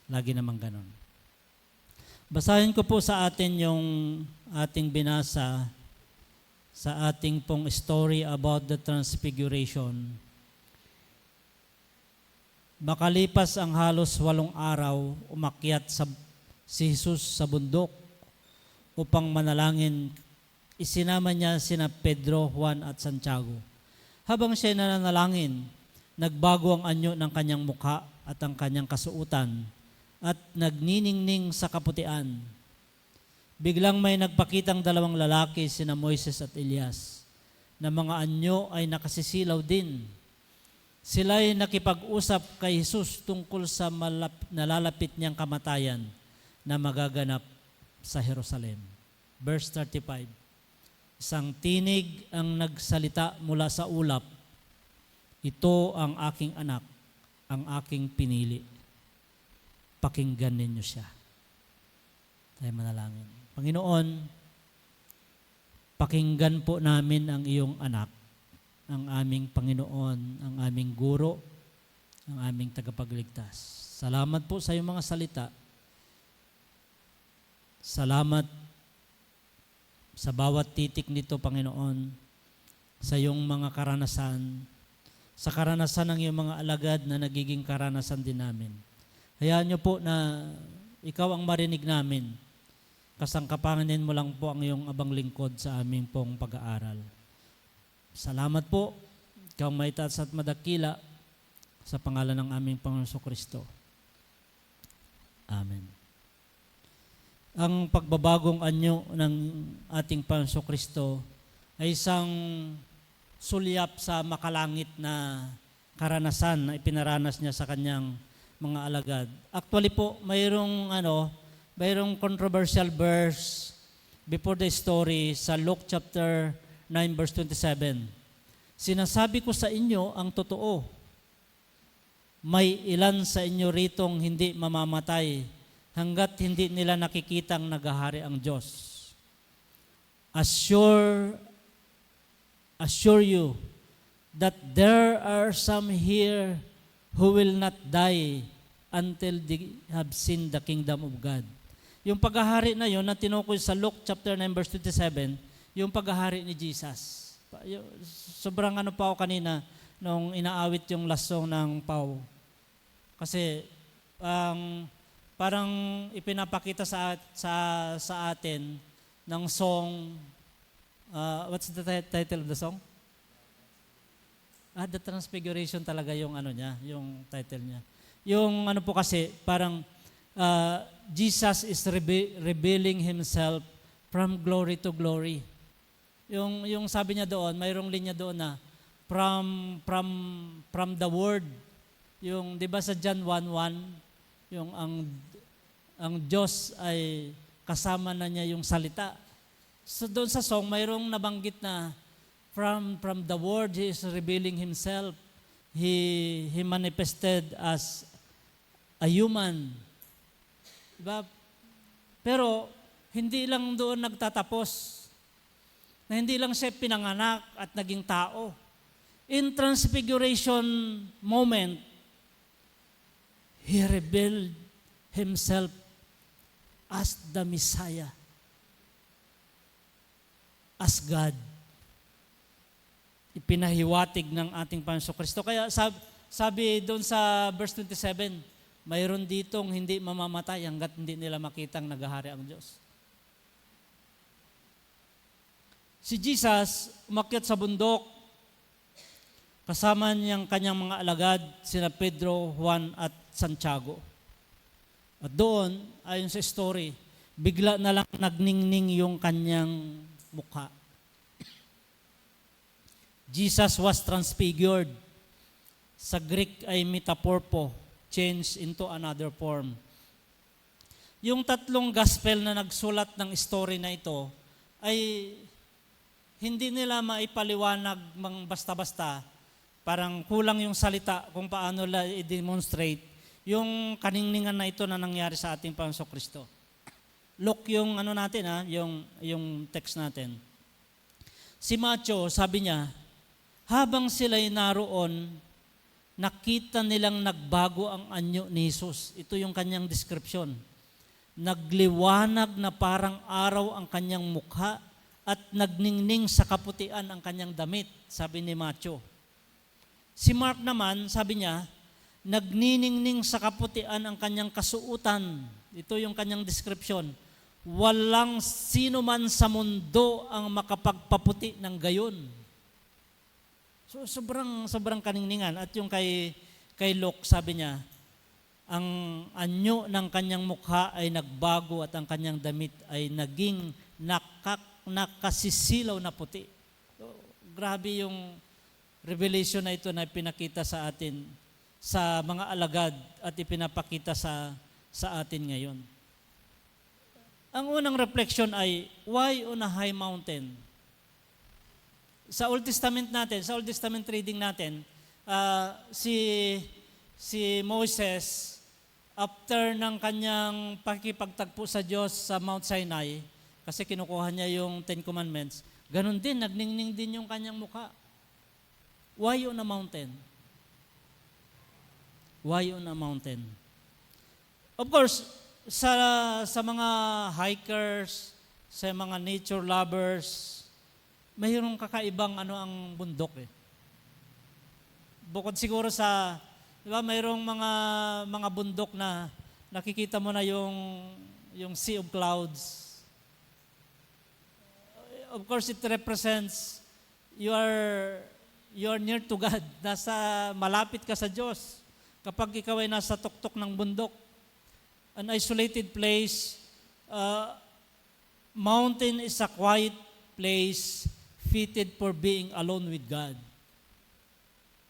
Lagi namang ganon. Basahin ko po sa atin yung ating binasa sa ating pong story about the Transfiguration. Makalipas ang halos 8 araw, umakyat si Jesus sa bundok upang manalangin. Isinama niya sina Pedro, Juan at Santiago. Habang siya nananalangin, nagbago ang anyo ng kanyang mukha at ang kanyang kasuutan at nagniningning sa kaputian. Biglang may nagpakitang 2 lalaki, sina Moises at Elias, na mga anyo ay nakasisilaw din. Sila ay nakipag-usap kay Jesus tungkol sa nalalapit niyang kamatayan na magaganap sa Jerusalem. Verse 35. Isang tinig ang nagsalita mula sa ulap. Ito ang aking anak, ang aking pinili. Pakinggan ninyo siya. Tayo manalangin. Panginoon, pakinggan po namin ang iyong anak, ang aming Panginoon, ang aming guro, ang aming tagapagligtas. Salamat po sa iyong mga salita. Salamat sa bawat titik nito, Panginoon, sa iyong mga karanasan, sa karanasan ng iyong mga alagad na nagiging karanasan din namin. Hayaan niyo po na ikaw ang marinig namin. Kasangkapanganin mo lang po ang iyong abang lingkod sa aming pong pag-aaral. Salamat po, ikaw may taas at madakila, sa pangalan ng aming Panginoon Kristo. Amen. Ang pagbabagong anyo ng ating Panginoon Kristo ay isang sulyap sa makalangit na karanasan na ipinaranas niya sa kanyang mga alagad. Actually po, mayroong controversial verse before the story sa Luke chapter 9 verse 27. Sinasabi ko sa inyo ang totoo. May ilan sa inyo ritong hindi mamamatay hanggat hindi nila nakikitang naghahari ang Diyos. Assure you that there are some here who will not die until they have seen the kingdom of God. Yung paghahari na yon na tinukoy sa Luke chapter 9 verse 27, yung paghahari ni Jesus. Sobrang pa ako kanina nung inaawit yung last song ng Pau. Kasi parang ipinapakita sa atin ng song, what's the title of the song? The Transfiguration talaga yung niya, yung title niya. Yung po kasi, parang Jesus is revealing Himself from glory to glory. Yung sabi niya doon, mayroong linya doon na from the Word. Yung 'di ba sa John 1:1, yung ang Diyos ay kasama na niya yung salita. So doon sa song mayroong nabanggit na from the Word He is revealing Himself. He manifested as a human. Diba? Pero hindi lang doon nagtatapos. Na hindi lang siya pinanganak at naging tao. In transfiguration moment, He revealed Himself as the Messiah, as God. Ipinahiwatig ng ating Panginoon Kristo. Kaya sabi doon sa verse 27, mayroon ditong hindi mamamatay hanggat hindi nila makitang naghahari ang Diyos. Si Jesus umakyat sa bundok, kasama niyang kanyang mga alagad, sina Pedro, Juan at Santiago. At doon, ayon sa story, bigla na lang nagningning yung kanyang mukha. Jesus was transfigured. Sa Greek ay metaporpo, changed into another form. Yung tatlong gospel na nagsulat ng story na ito ay hindi nila maipaliwanag mang basta-basta. Parang kulang yung salita kung paano la i-demonstrate yung kaningningan na ito na nangyari sa ating Panginoon Kristo. Look yung natin yung text natin. Si Matthew, sabi niya, habang sila'y naroon, nakita nilang nagbago ang anyo ni Jesus. Ito yung kanyang description. Nagliwanag na parang araw ang kanyang mukha at nagningning sa kaputian ang kanyang damit, sabi ni Matthew. Si Mark naman, sabi niya, nagniningning sa kaputian ang kanyang kasuutan. Ito yung kanyang description. Walang sino man sa mundo ang makapagpaputi ng gayon. So sobrang kaningningan. At yung kay Luke, sabi niya, ang anyo ng kanyang mukha ay nagbago at ang kanyang damit ay naging nakasisilaw na puti. So, grabe yung revelation na ito na pinakita sa atin sa mga alagad at ipinapakita sa atin ngayon. Ang unang reflection ay, why on a high mountain? Sa Old Testament natin, sa Old Testament reading natin, si Moses, after ng kanyang pakipagtagpo sa Diyos sa Mount Sinai, kasi kinukuha niya yung Ten Commandments, ganun din, nagningning din yung kanyang mukha. Why on a mountain? Why on a mountain? Of course, sa mga hikers, sa mga nature lovers, mayroong kakaibang ang bundok eh. Bukod siguro sa, di ba, mayroong mga bundok na nakikita mo na yung sea of clouds. Of course, it represents you are near to God. Malapit ka sa Diyos. Kapag ikaw ay nasa tuktok ng bundok, an isolated place, mountain is a quiet place fitted for being alone with God.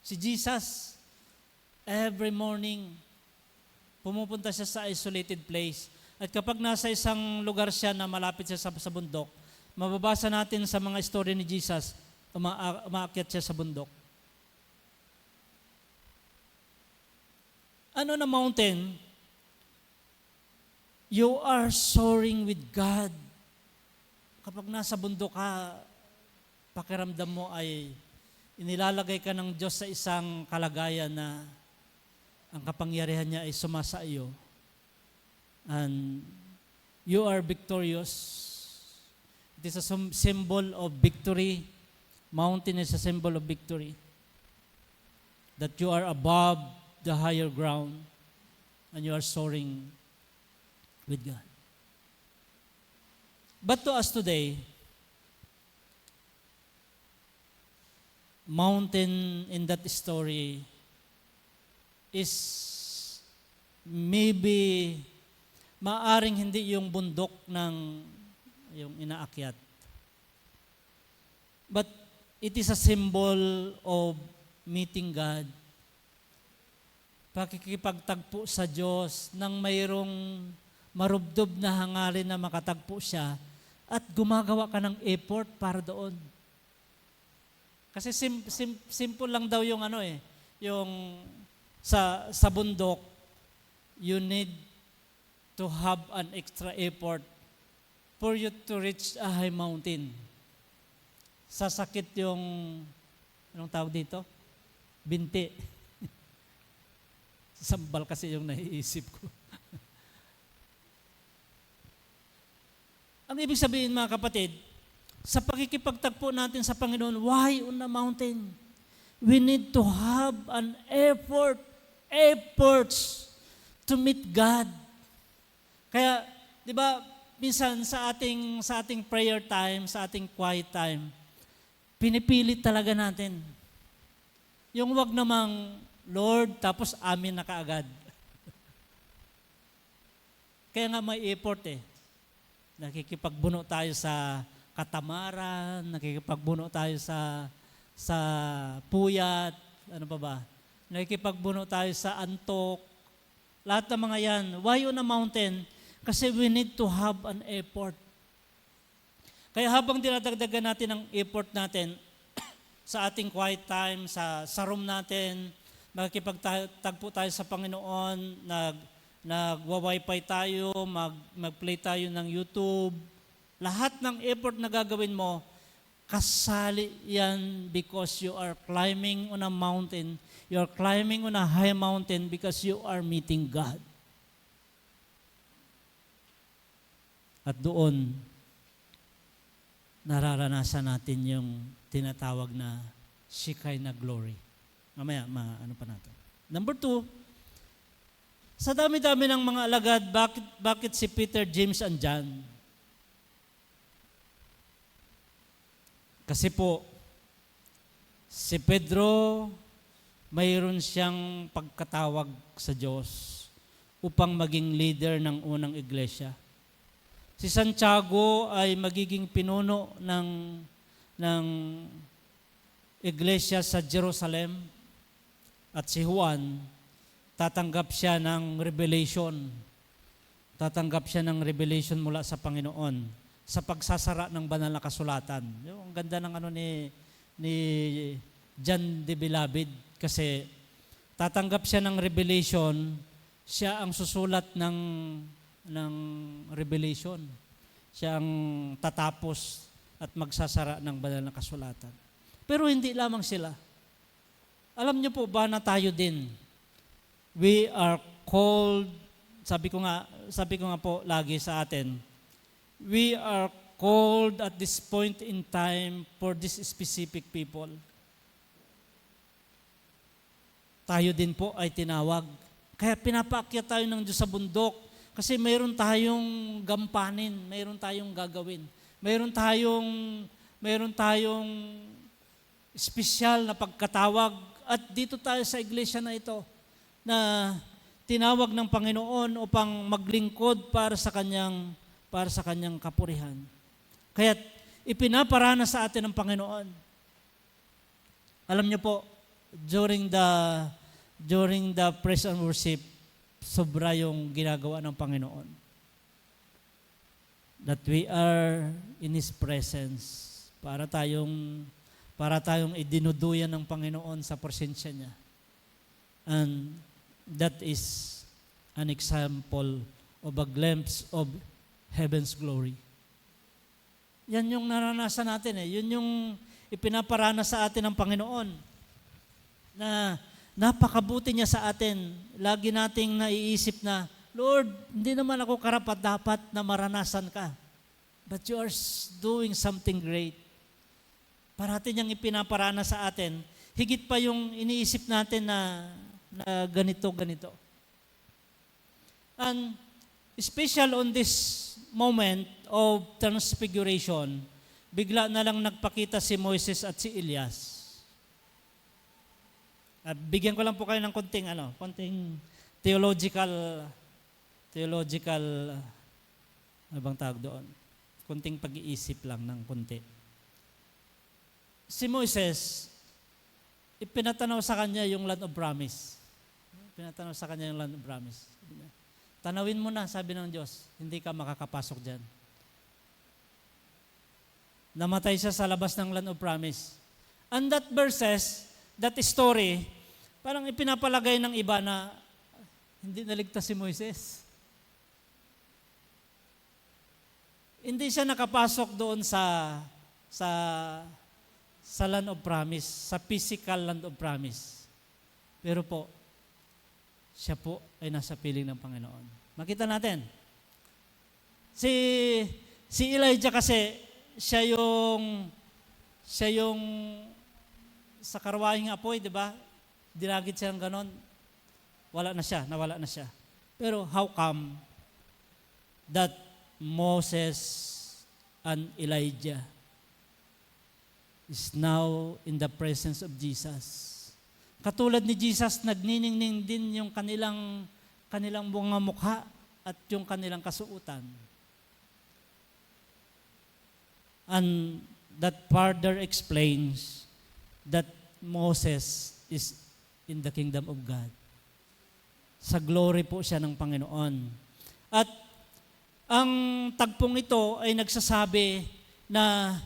Si Jesus, every morning, pumupunta siya sa isolated place. At kapag nasa isang lugar siya na malapit siya sa bundok, mababasa natin sa mga story ni Jesus, umaakyat siya sa bundok. Ano na mountain? You are soaring with God. Kapag nasa bundok ka, pakiramdam mo ay inilalagay ka ng Diyos sa isang kalagayan na ang kapangyarihan niya ay sumasa iyo. And you are victorious. It is a symbol of victory. Mountain is a symbol of victory. That you are above the higher ground and you are soaring with God. But to us today, mountain in that story is maybe maaring hindi yung bundok ng yung inaakyat. But it is a symbol of meeting God. Pakikipagtagpo sa Diyos nang mayroong marubdob na hangarin na makatagpo siya at gumagawa ka ng effort para doon. Kasi simple lang daw yung yung sa bundok, you need to have an extra effort for you to reach a high mountain. Sasakit yung, anong tawag dito? Binti. Sambal kasi yung naiisip ko. Ang ibig sabihin mga kapatid, sa pakikipagtagpo natin sa Panginoon, why on the mountain? We need to have an efforts to meet God. Kaya, di ba, minsan sa ating prayer time, sa ating quiet time, pinipilit talaga natin. Yung wag namang, Lord, tapos amin na kaagad. Kaya nga may effort eh. Nakikipagbuno tayo sa katamaran, nakikipagbuno tayo sa puyat, ano pa ba? Nakikipagbuno tayo sa antok. Lahat ng mga yan. Why on a mountain? Kasi we need to have an effort. Kaya habang dinadagdagan natin ang effort natin sa ating quiet time, sa room natin, makikipagtagpo tayo sa Panginoon, nagwa-wifi tayo, mag-play tayo ng YouTube. Lahat ng effort na gagawin mo, kasali yan because you are climbing on a mountain. You are climbing on a high mountain because you are meeting God. At doon, nararanasan natin yung tinatawag na Shekinah glory. Mamaya, ano pa natin. Number 2, sa dami-dami ng mga alagad, bakit si Peter, James, and John? Kasi po, si Pedro, mayroon siyang pagkatawag sa Diyos upang maging leader ng unang iglesia. Si Santiago ay magiging pinuno ng iglesia sa Jerusalem at si Juan, tatanggap siya ng revelation. Tatanggap siya ng revelation mula sa Panginoon sa pagsasara ng banal na kasulatan. Yung ang ganda ng ni John the Beloved kasi tatanggap siya ng revelation, siya ang susulat ng revelation. Siya ang tatapos at magsasara ng banal na kasulatan. Pero hindi lamang sila. Alam niyo po ba na tayo din, we are called sabi ko nga po lagi sa atin, we are called at this point in time for this specific people. Tayo din po ay tinawag. Kaya pinapaakyat tayo ng Diyos sa bundok kasi mayroon tayong gampanin, mayroon tayong gagawin. Mayroon tayong espesyal na pagkatawag at dito tayo sa iglesia na ito na tinawag ng Panginoon upang maglingkod para sa kanyang kapurihan. Kaya ipinaparana sa atin ng Panginoon. Alam niyo po, during the praise and worship, sobra yung ginagawa ng Panginoon. That we are in His presence para tayong idinuduyan ng Panginoon sa presensya niya. And that is an example of a glimpse of heaven's glory. Yan yung naranasan natin eh. Yun yung ipinaparana sa atin ng Panginoon na napakabuti niya sa atin. Lagi nating naiisip na, Lord, hindi naman ako karapat-dapat na maranasan ka. But you are doing something great. Parati niyang ipinaparana sa atin. Higit pa yung iniisip natin na ganito. And special on this moment of transfiguration, bigla na lang nagpakita si Moises at si Elias. Bigyan ko lang po kayo ng konting theological, ano bang tawag doon? Konting pag-iisip lang ng konti. Si Moises, ipinatanaw sa kanya yung land of promise. Tanawin mo na, sabi ng Diyos, hindi ka makakapasok dyan. Namatay siya sa labas ng land of promise. And that verses, that story, parang ipinapalagay ng iba na hindi naligtas si Moises. Hindi siya nakapasok doon sa land of promise, sa physical land of promise. Pero po, siya po ay nasa piling ng Panginoon. Makita natin. Si Elijah kasi, siya yung sa karwahing apoy, di ba? Dinagit siya ng ganon. Nawala na siya. Pero how come that Moses and Elijah is now in the presence of Jesus? Katulad ni Jesus, nagniningning din yung kanilang mga mukha at yung kanilang kasuotan. And that further explains that Moses is in the kingdom of God. Sa glory po siya ng Panginoon. At ang tagpong ito ay nagsasabi na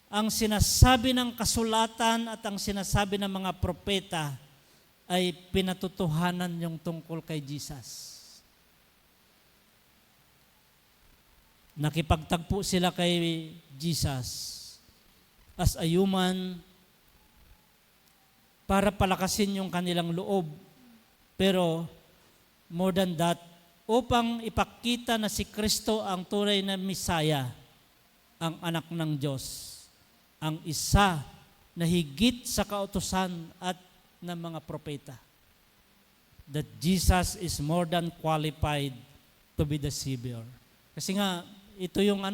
ang sinasabi ng kasulatan at ang sinasabi ng mga propeta ay pinatutuhanan yung tungkol kay Jesus. Nakipagtagpo sila kay Jesus as a human para palakasin yung kanilang loob. Pero more than that, upang ipakita na si Kristo ang tunay na Misaya, ang anak ng Diyos, ang isa na higit sa kautusan at ng mga propeta. That Jesus is more than qualified to be the Savior. Kasi nga, ito yung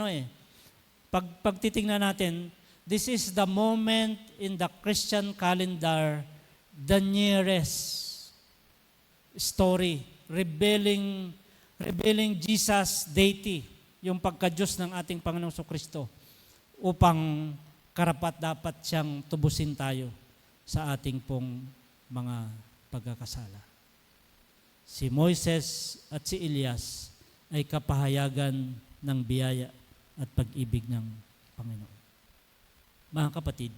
pag titingnan natin, this is the moment in the Christian calendar, the nearest story, revealing Jesus' deity, yung pagka-Diyos ng ating Panginoong Kristo, upang karapat dapat siyang tubusin tayo sa ating pong mga pagkakasala. Si Moises at si Elias ay kapahayagan ng biyaya at pag-ibig ng Panginoon. Mga kapatid,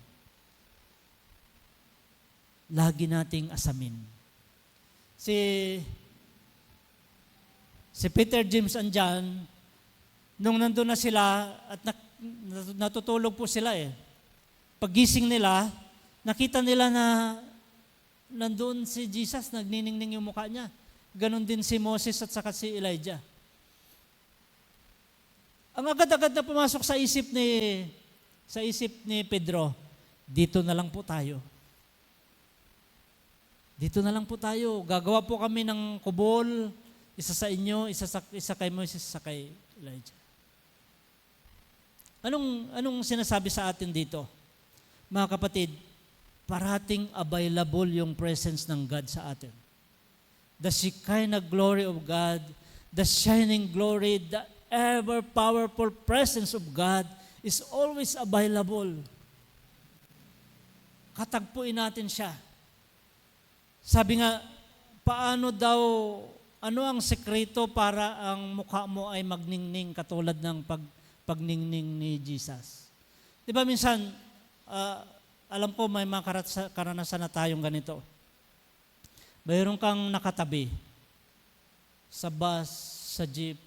lagi nating asamin. Si Peter, James, and John, nung nandun na sila at natutulog po sila paggising nila, nakita nila na nandun si Jesus, nagniningning yung mukha niya. Ganon din si Moses at saka si Elijah. Ang agad-agad na pumasok sa isip ni Pedro, dito na lang po tayo. Dito na lang po tayo. Gagawa po kami ng kubol, isa sa inyo, isa kay Moses, isa kay Elijah. Anong sinasabi sa atin dito? Mga kapatid, parating available yung presence ng God sa atin. The Shekinah glory of God, the shining glory, the ever-powerful presence of God is always available. Katagpuin natin siya. Sabi nga, ano ang sekreto para ang mukha mo ay magningning katulad ng pagningning ni Jesus? Di ba minsan, alam ko may mga karanasan na tayong ganito. Mayroon kang nakatabi sa bus, sa jeep,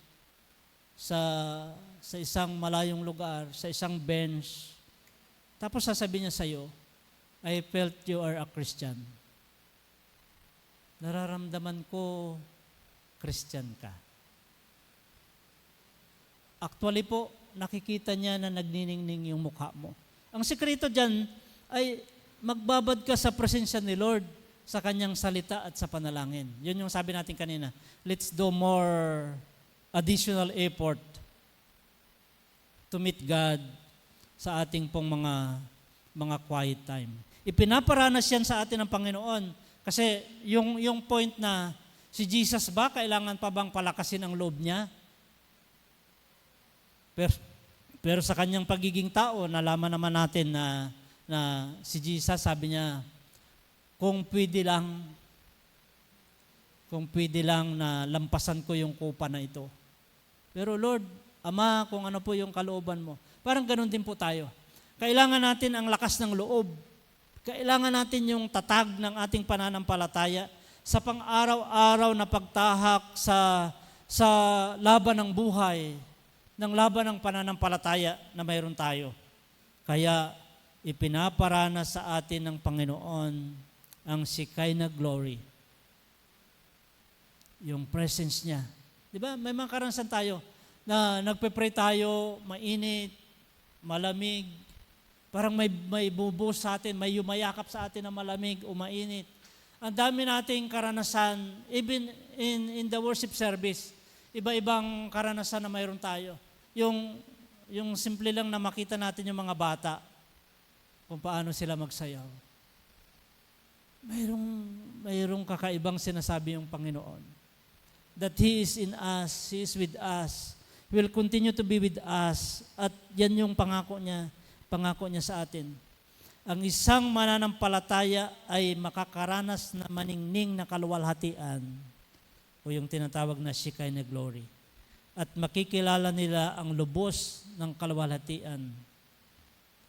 sa isang malayong lugar, sa isang bench. Tapos sasabihin niya sa'yo, I felt you are a Christian. Nararamdaman ko, Christian ka. Actually po, nakikita niya na nagniningning yung mukha mo. Ang sekreto dyan ay magbabad ka sa presensya ni Lord sa kanyang salita at sa panalangin. Yun yung sabi natin kanina. Let's do more additional effort to meet God sa ating pong mga quiet time. Ipinaparanas yan sa atin ng Panginoon kasi yung point na si Jesus ba kailangan pa bang palakasin ang loob niya? Pero sa kanyang pagiging tao, nalaman naman natin na si Jesus sabi niya, kung pwede lang na lampasan ko yung kupa na ito. Pero Lord, Ama, kung ano po yung kalooban mo. Parang ganun din po tayo. Kailangan natin ang lakas ng loob. Kailangan natin yung tatag ng ating pananampalataya sa pang-araw-araw na pagtahak sa laban ng buhay, ng laban ng pananampalataya na mayroon tayo. Kaya ipinaparana sa atin ng Panginoon ang Shekinah glory. Yung presence niya. Di ba? May mga karanasan tayo na nagpe-pray tayo, mainit, malamig, parang may bubuhos sa atin, may yumayakap sa atin na malamig o mainit. Ang dami nating karanasan, even in the worship service, iba-ibang karanasan na mayroon tayo. Yung simple lang na makita natin yung mga bata, kung paano sila magsayaw. Mayroong kakaibang sinasabi yung Panginoon. That He is in us, He is with us, He will continue to be with us. At yan yung pangako niya sa atin. Ang isang mananampalataya ay makakaranas na maningning na kaluwalhatian o yung tinatawag na Shekinah glory. At makikilala nila ang lubos ng kaluwalhatian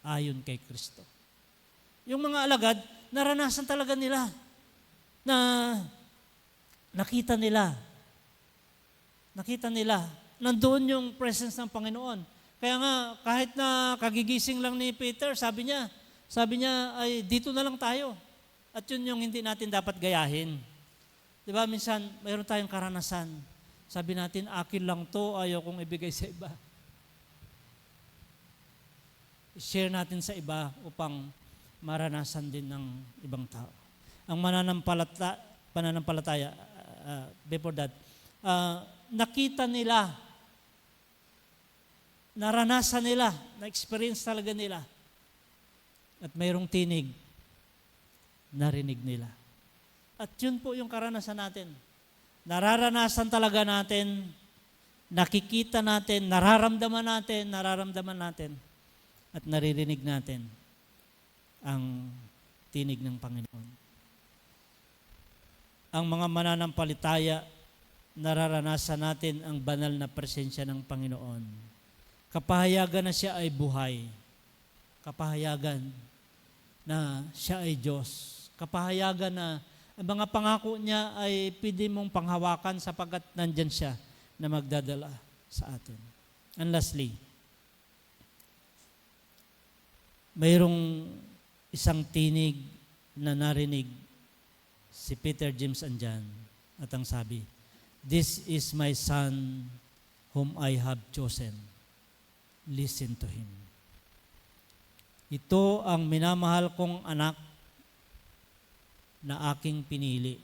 ayon kay Kristo. Yung mga alagad, naranasan talaga nila na nakita nila, nandoon yung presence ng Panginoon. Kaya nga, kahit na kagigising lang ni Peter, sabi niya ay dito na lang tayo. At yun yung hindi natin dapat gayahin. Di ba, minsan, mayroon tayong karanasan. Sabi natin, akin lang to, ayaw kong ibigay sa iba. I-share natin sa iba upang maranasan din ng ibang tao. Ang pananampalataya, before that, nakita nila, naranasan nila, na-experience talaga nila. At mayroong tinig, narinig nila. At yun po yung karanasan natin. Nararanasan talaga natin, nakikita natin, nararamdaman natin, at naririnig natin ang tinig ng Panginoon. Ang mga mananampalataya, nararanasan natin ang banal na presensya ng Panginoon. Kapahayagan na siya ay buhay. Kapahayagan na siya ay Diyos. Kapahayagan na ang mga pangako niya ay pwede mong panghawakan sapagkat nandyan siya na magdadala sa atin. And lastly, mayroong isang tinig na narinig si Peter, James, and John. At ang sabi, "This is my son whom I have chosen. Listen to him." Ito ang minamahal kong anak na aking pinili.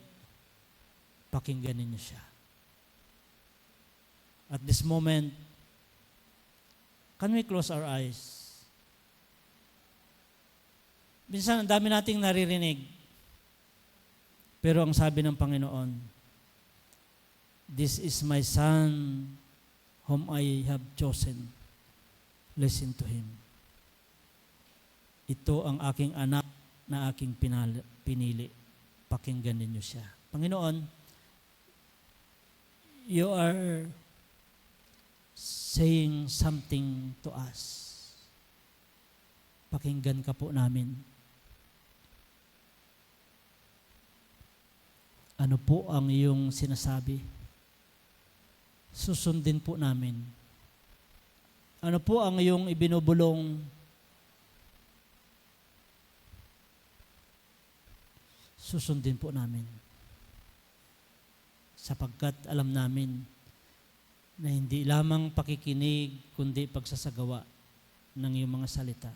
Pakinggan ninyo siya. At this moment, can we close our eyes? Minsan, ang dami nating naririnig. Pero ang sabi ng Panginoon, "This is my son whom I have chosen. Listen to him." Ito ang aking anak na aking pinili. Pakinggan ninyo siya. Panginoon, you are saying something to us. Pakinggan ka po namin. Ano po ang iyong sinasabi? Susundin po namin. Ano po ang iyong ibinubulong? Susundin po namin. Sapagkat alam namin na hindi lamang pakikinig, kundi pagsasagawa ng iyong mga salita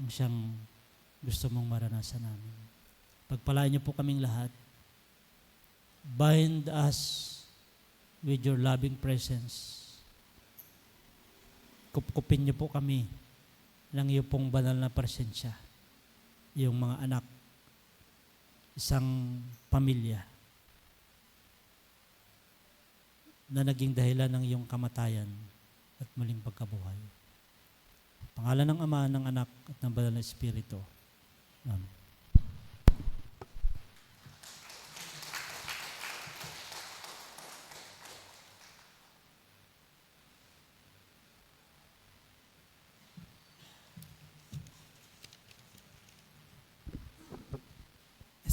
ang siyang gusto mong maranasan namin. Pagpalain niyo po kaming lahat. Bind us with your loving presence. Kupkupin niyo po kami ng iyong pong banal na presensya. Iyong mga anak, isang pamilya na naging dahilan ng iyong kamatayan at muling pagkabuhay. Pangalan ng Ama, ng Anak, at ng Banal na Espiritu. Amen.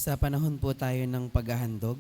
Sa panahon po tayo ng paghahandog,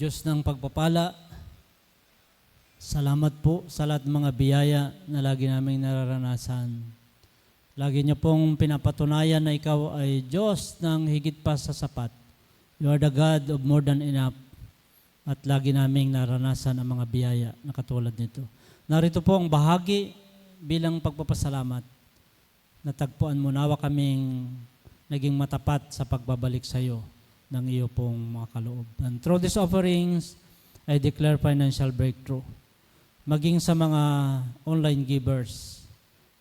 Diyos ng pagpapala, salamat po sa lahat ng mga biyaya na lagi naming nararanasan. Lagi niyo pong pinapatunayan na ikaw ay Diyos ng higit pa sa sapat. You are the God of more than enough. At lagi naming naranasan ang mga biyaya na katulad nito. Narito po ang bahagi bilang pagpapasalamat. Natagpuan mo nawa kaming naging matapat sa pagbabalik sa iyo ng iyo pong mga kaloob. And through these offerings, I declare financial breakthrough. maging sa mga online givers.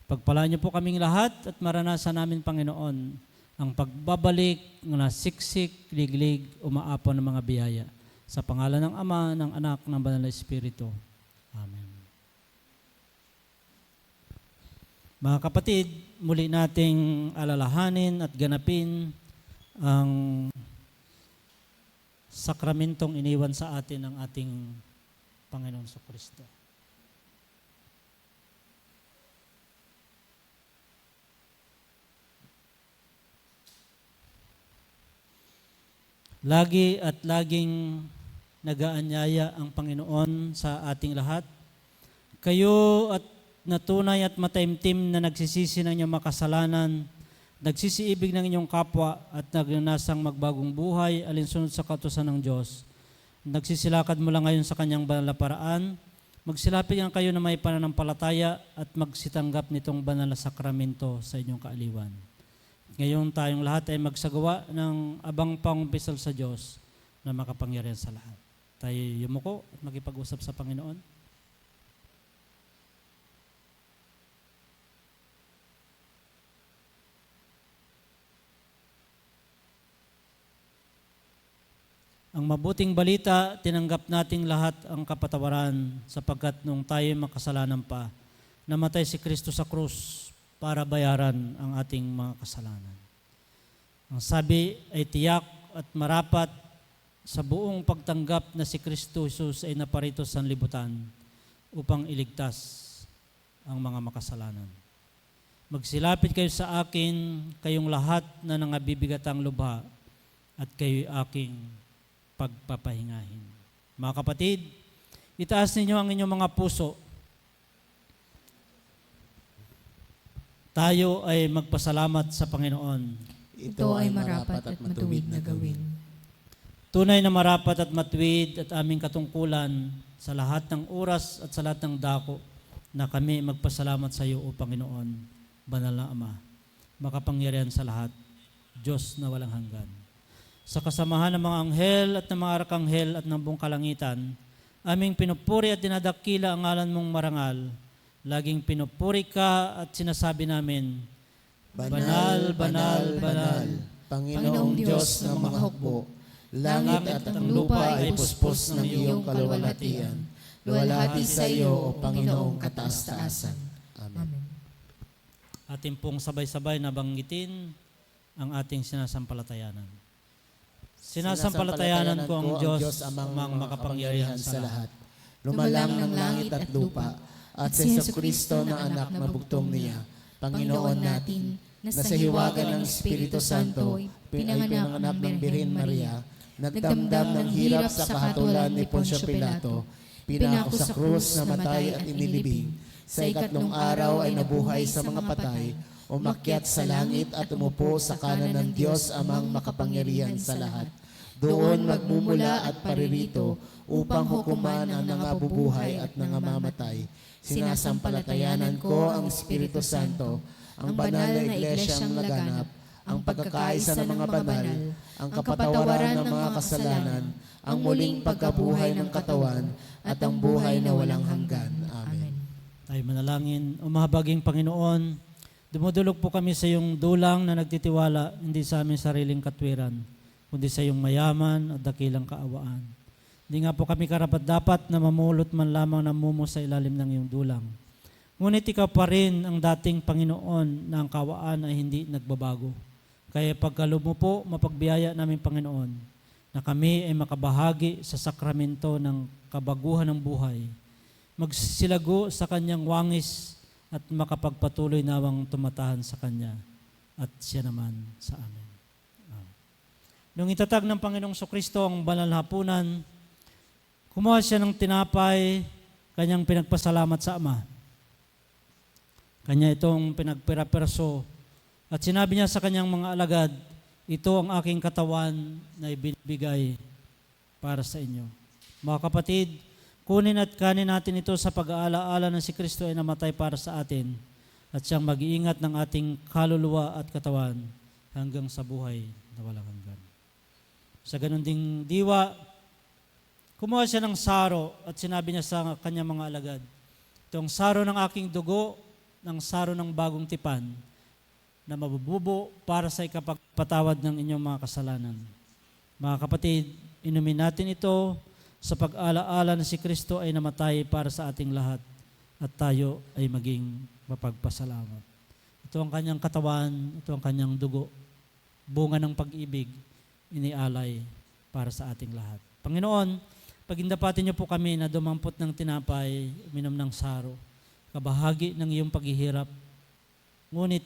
Pagpalaan niyo po kaming lahat at maranasan namin, Panginoon, ang pagbabalik na siksik, liglig, umaapon ng mga biyaya. Sa pangalan ng Ama, ng Anak, ng Banal na Espiritu. Amen. Mga kapatid, muli nating alalahanin at ganapin ang sakramentong iniwan sa atin ng ating Panginoon Kristo. Lagi at laging nag-aanyaya ang Panginoon sa ating lahat. Kayo at na tunay at mataimtim na nagsisisi ng inyong makasalanan, nagsisiibig ng inyong kapwa at nagnanasang magbagong buhay alinsunod sa kautusan ng Diyos. Nagsisilakad mula ngayon sa kanyang banal na paraan, magsilapit nga kayo na may pananampalataya at magsitanggap nitong banal na sakramento sa inyong kaaliwan. Ngayon tayong lahat ay magsagawa ng abang pangumpisal sa Diyos na makapangyarihan sa lahat. Tayo yumuko at makipag-usap sa Panginoon. Ang mabuting balita, tinanggap nating lahat ang kapatawaran sapagkat nung tayo makasalanan pa, namatay si Kristo sa krus para bayaran ang ating mga kasalanan. Ang sabi ay tiyak at marapat sa buong pagtanggap na si Kristo Jesus ay naparito sa libutan upang iligtas ang mga makasalanan. Magsilapit kayo sa akin, kayong lahat na nangabibigatang lubha, at kayo'y aking pagpapahingahin. Mga kapatid, itaas ninyo ang inyong mga puso. Tayo ay magpasalamat sa Panginoon. Ito ay marapat at matuwid na gawin. Tunay na marapat at matuwid at aming katungkulan sa lahat ng oras at sa lahat ng dako na kami magpasalamat sa iyo, O Panginoon, Banal na Ama, makapangyarihan sa lahat, Diyos na walang hanggan. Sa kasamahan ng mga anghel at ng mga arkanghel at ng buong kalangitan, aming pinupuri at dinadakila ang ngalan mong marangal. Laging pinupuri ka at sinasabi namin, Banal, banal, banal, Panginoong Diyos ng mga hukbo, langit at ang lupa ay puspos ng iyong kaluwalhatian. Luwalhati sa iyo, O Panginoong kataas-taasan. Amen. Ating pong sabay-sabay na banggitin ang ating sinasampalatayanan. Sinasampalatayanan ko ang Diyos amang makapangyarihan sa lahat. Lumalang ng langit at lupa, at si Jesucristo na anak na bugtong niya, Panginoon natin, na sa hiwagan ng Espiritu Santo, pinanganak ng Birhen Maria, nagdamdam ng hirap sa kahatulan ni Poncio Pilato, pinako sa krus, namatay at inilibing, sa ikatlong araw ay nabuhay sa mga patay, umakyat sa langit at umupo sa kanan ng Diyos amang makapangyarihan sa lahat. Doon magmumula at paririto upang hukuman ang nangabubuhay at nangamamatay. Sinasampalatayanan ko ang Espiritu Santo, ang banal na iglesyang laganap, ang pagkakaisa ng mga banal, ang kapatawaran ng mga kasalanan, ang muling pagkabuhay ng katawan, at ang buhay na walang hanggan. Amen. Tayo manalangin. O mahabaging Panginoon, dumudulog po kami sa iyong dulang na nagtitiwala, hindi sa aming sariling katwiran, kundi sa iyong mayaman at dakilang kaawaan. Hindi nga po kami karapat-dapat na mamulot man lamang ng mumo sa ilalim ng iyong dulang. Ngunit ikaw pa rin ang dating Panginoon na ang kaawaan ay hindi nagbabago. Kaya pagkaloob mo po, mapagbiyaya namin Panginoon, na kami ay makabahagi sa sakramento ng kabaguhan ng buhay, magsisilago sa kanyang wangis at makapagpatuloy nawang tumatahan sa kanya at siya naman sa amin. Nung itatag ng Panginoong Kristo ang banal na hapunan, kumuha siya ng tinapay, kanyang pinagpasalamat sa Ama. Kanya itong pinagpiraperso at sinabi niya sa kanyang mga alagad, ito ang aking katawan na ibinibigay para sa inyo. Mga kapatid, kunin at kanin natin ito sa pag-aalaala na si Kristo ay namatay para sa atin at siyang mag-iingat ng ating kaluluwa at katawan hanggang sa buhay na walang hanggan. Sa ganun ding diwa, kumuha siya ng saro at sinabi niya sa kanyang mga alagad, itong saro ng aking dugo, ng saro ng bagong tipan, na mabububo para sa ikapagpatawad ng inyong mga kasalanan. Mga kapatid, inumin natin ito sa pag-alaala na si Kristo ay namatay para sa ating lahat at tayo ay maging mapagpasalamat. Ito ang kanyang katawan, ito ang kanyang dugo, bunga ng pag-ibig, inialay para sa ating lahat. Panginoon, pagindapatin niyo po kami na dumampot ng tinapay, uminom ng saro, kabahagi ng iyong paghihirap. Ngunit,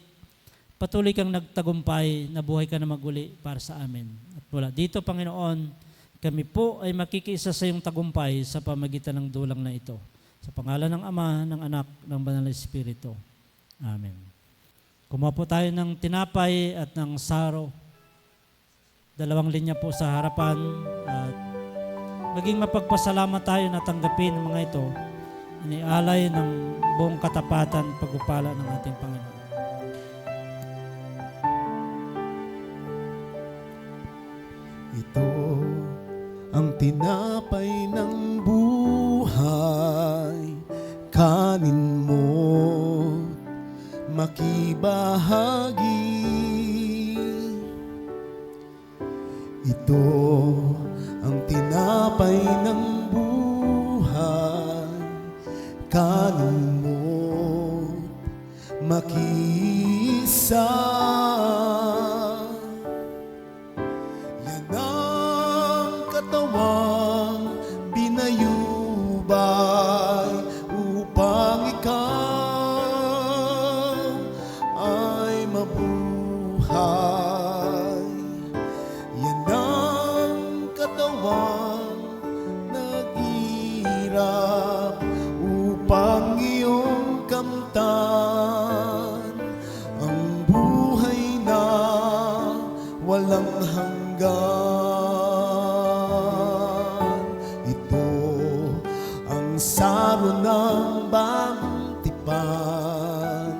patuloy kang nagtagumpay na buhay ka na maguli para sa amin. At mula dito, Panginoon, kami po ay makikiisa sa iyong tagumpay sa pamagitan ng dulang na ito. Sa pangalan ng Ama, ng Anak, ng Banal na Espiritu. Amen. Kumuha po tayo ng tinapay at ng saro. 2 linya po sa harapan at maging mapagpasalamat tayo na tanggapin ang mga ito. Inialay ng buong katapatan pagpapala ng ating Panginoon. Ito ang tinapay ng buhay, kanin mo, makibahagi. Ito ang tinapay ng buhay, kanin mo, makisa. Yan ang katawang binayubay upang ikaw ay mabuhay. Yan ang katawang nag-irap upang iyong kamtan ang buhay na walang hanggan. Ito ang saro ng bagong tipan,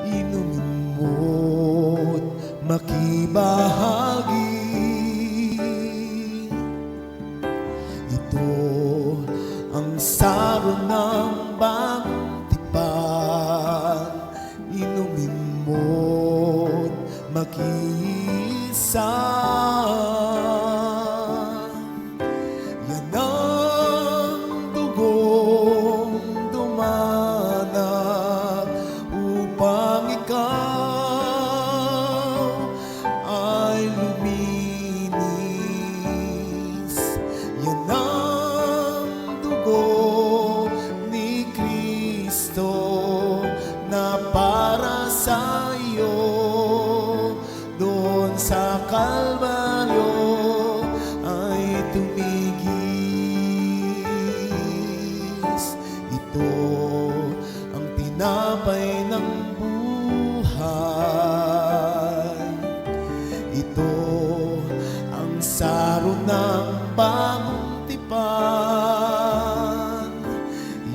inumin mo't makibahagi. Ito ang saro ng bagong tipan, inumin mo't makisa. Yan ang dugong dumanag upang ikaw ay luminis. Yan ang dugo ni Kristo na para sa iyo doon sa Kalbaryo ay tumigis. Ito ang tinapay ng buhay. Ito ang saro ng bagong tipan.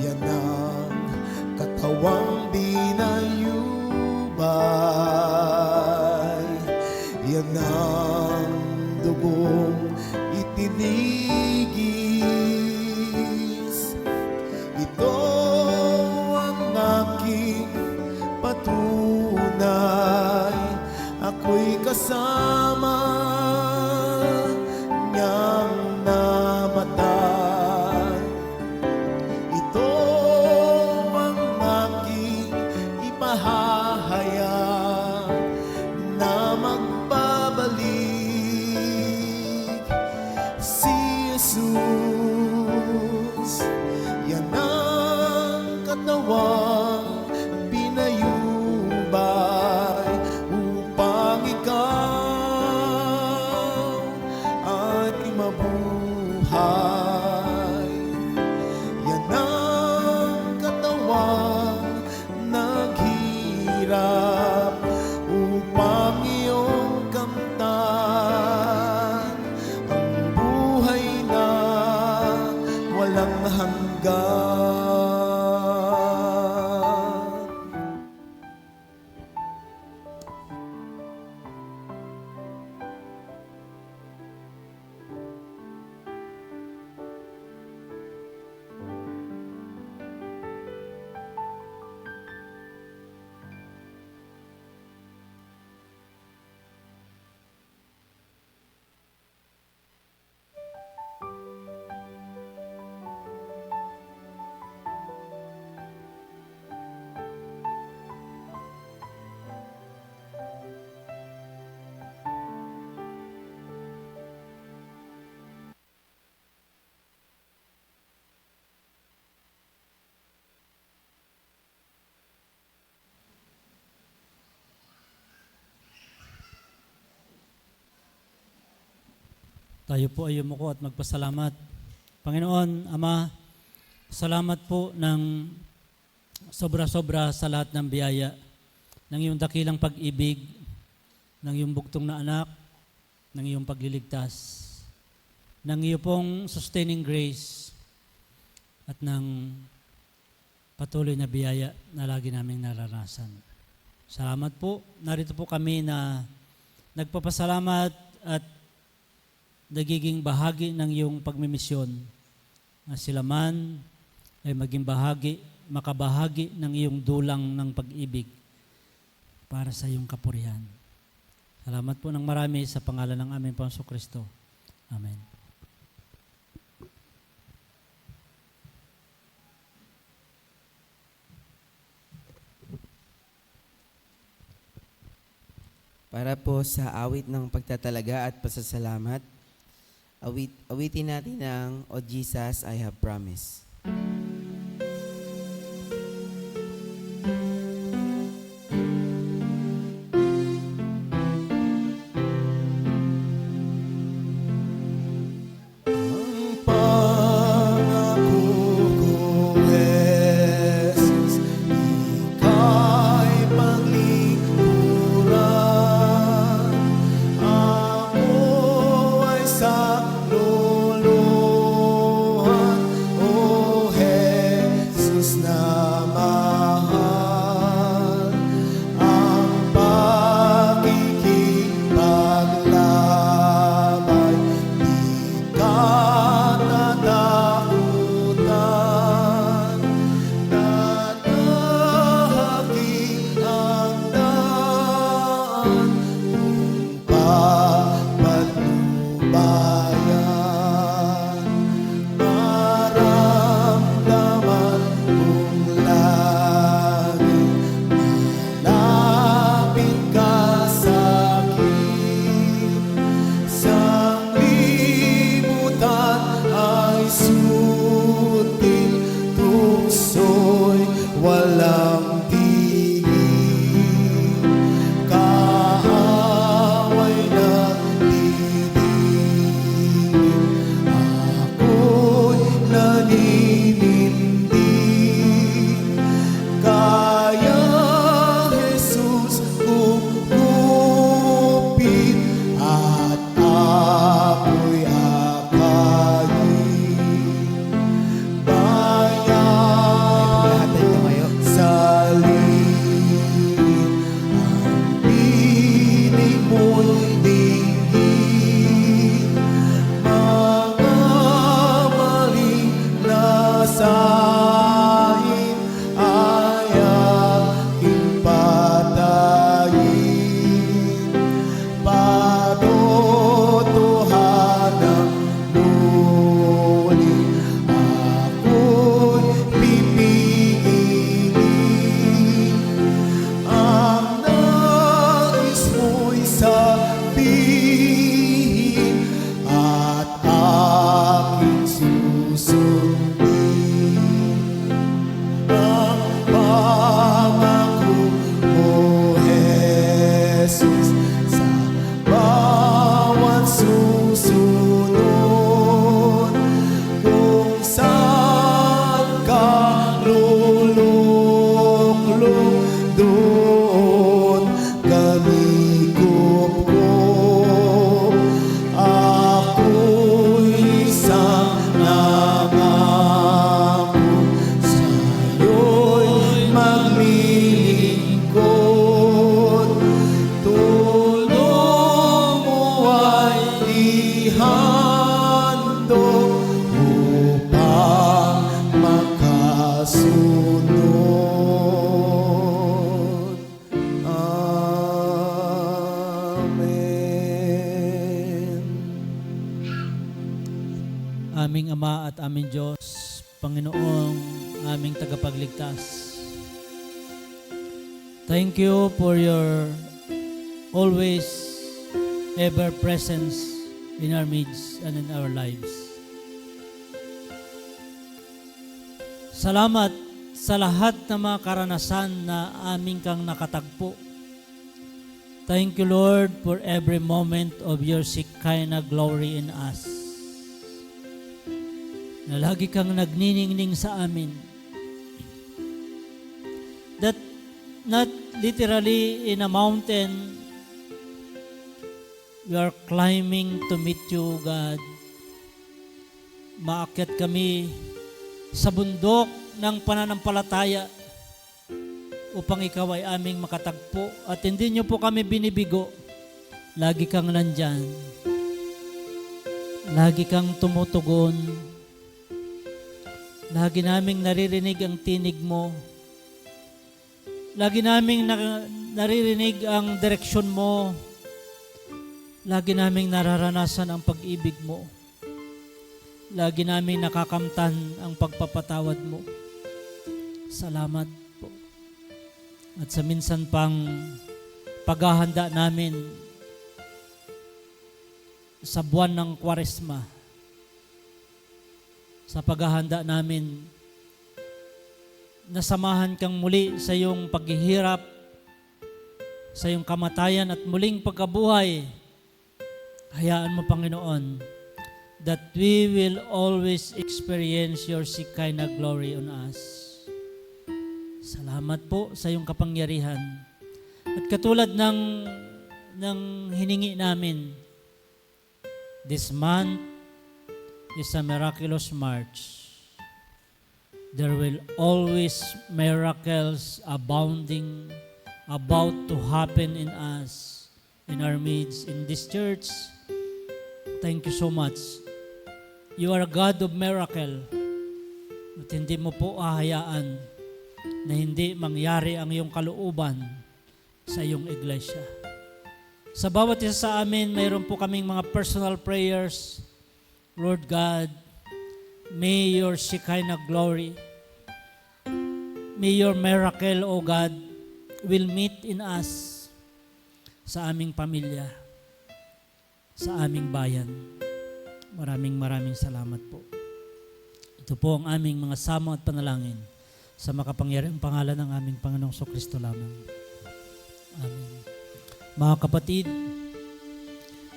Yan ang katawang binayubay. Yan ang dugong itinigis. Ito ang aking patunay, ako'y kasama niyang namatay. Ito ang aking ipahahayag na magbabalik si Jesus. Yan ang katawang pinayubay upang ikaw Tayo po ay yumuko at magpasalamat. Panginoon, Ama, salamat po ng sobra-sobra sa lahat ng biyaya, ng iyong dakilang pag-ibig, ng iyong bugtong na anak, ng iyong pagliligtas, ng iyong pong sustaining grace, at ng patuloy na biyaya na lagi naming naranasan. Salamat po. Narito po kami na nagpapasalamat at nagiging bahagi ng iyong pagmimisyon na sila man ay maging makabahagi ng iyong dulang ng pag-ibig para sa iyong kapurihan. Salamat po ng marami sa pangalan ng aming Panginoong Kristo. Amen. Para po sa awit ng pagtatalaga at pasasalamat, awitin natin ang O Jesus, I Have Promised. Ang pangako ko, Jesus, ika'y paglingkuran. Ako ay sa luluhan, O Jesus na mahal. Ang pakikipaglabay, di ka natakutan. Nanahaging ang daan kung papatnubayan. Maramdaman kong lagi malapit ka sa'kin. Sanglibutan ay sutil, tukso'y walang tigil. Kaaway ng didimin, ako'y naninindig. Kaya, Jesus, kukupit at ako'y akayin. Bayan sa liit, ang piling mo'y dinggin. Mga maling lasain ay aking patayin. Patotohanang muli ako'y pipigilin. Ang nais mo'y sabihin at aking susundin. Ang pangako mo, Jesus, sa bawat susunod. Kung saan ka luluklok, doon kami kupkup. Ako'y isang nangako, sa'yo'y maglilingkod. Tulong mo ay ihandog upang makasunod. Amen. Aming Ama at aming Diyos, Panginoong aming tagapagligtas. Thank you for your always ever presence in our midst and in our lives. Salamat sa lahat ng mga karanasan na aming kang nakatagpo Thank you, Lord, for every moment of your Shekinah glory in us. Na lagi kang nagniningning sa amin. That not literally in a mountain, we are climbing to meet you, God. Maakyat kami sa bundok ng pananampalataya upang ikaw ay aming makatagpo at hindi niyo po kami binibigo. Lagi kang nandyan. Lagi kang tumutugon. Lagi naming naririnig ang tinig mo. Lagi naming naririnig ang direksyon mo. Lagi naming nararanasan ang pag-ibig mo. Lagi naming nakakamtan ang pagpapatawad mo. Salamat po. At sa minsan pang paghahanda namin sa buwan ng Kwaresma, sa paghahanda namin, nasamahan kang muli sa iyong paghihirap, sa iyong kamatayan at muling pagkabuhay. Hayaan mo, Panginoon, that we will always experience your Shekinah glory on us. Salamat po sa iyong kapangyarihan. At katulad ng hiningi namin, this month is a miraculous March. There will always miracles abounding, about to happen in us, in our midst, in this church. Thank you so much. You are a God of miracle. At hindi mo po ahayaan na hindi mangyari ang iyong kalooban sa iyong iglesia. Sa bawat isa sa amin, mayroon po kaming mga personal prayers. Lord God, may your Shekinah glory, may your miracle, O God, will meet in us sa aming pamilya, sa aming bayan. Maraming salamat po. Ito po ang aming mga samo at panalangin sa makapangyarihang pangalan ng aming Panginoong Kristo lamang. Amen. Mga kapatid,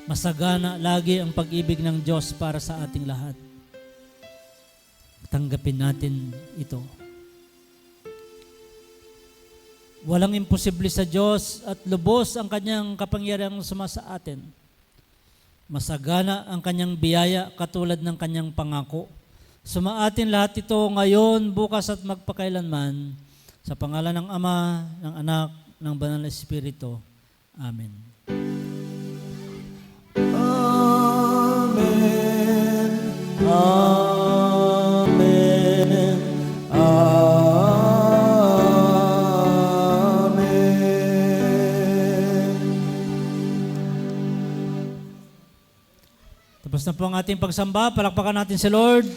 masagana lagi ang pag-ibig ng Diyos para sa ating lahat. Tanggapin natin ito. Walang imposible sa Diyos at lubos ang kanyang kapangyarihang sumasa atin. Masagana ang kanyang biyaya katulad ng kanyang pangako. Sumaatin lahat ito ngayon, bukas at magpakailanman. Sa pangalan ng Ama, ng Anak, ng Banal na Espiritu. Amen. Amen. Amen. Amen. Tapos na po ang ating pagsamba. Palakpakan natin si Lord.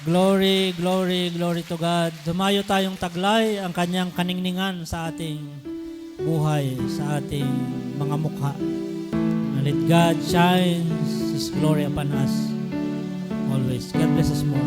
Glory, glory, glory to God. Dumayo tayong taglay ang kanyang kaningningan sa ating buhay, sa ating mga mukha. And let God shines His glory upon us always. God bless us more.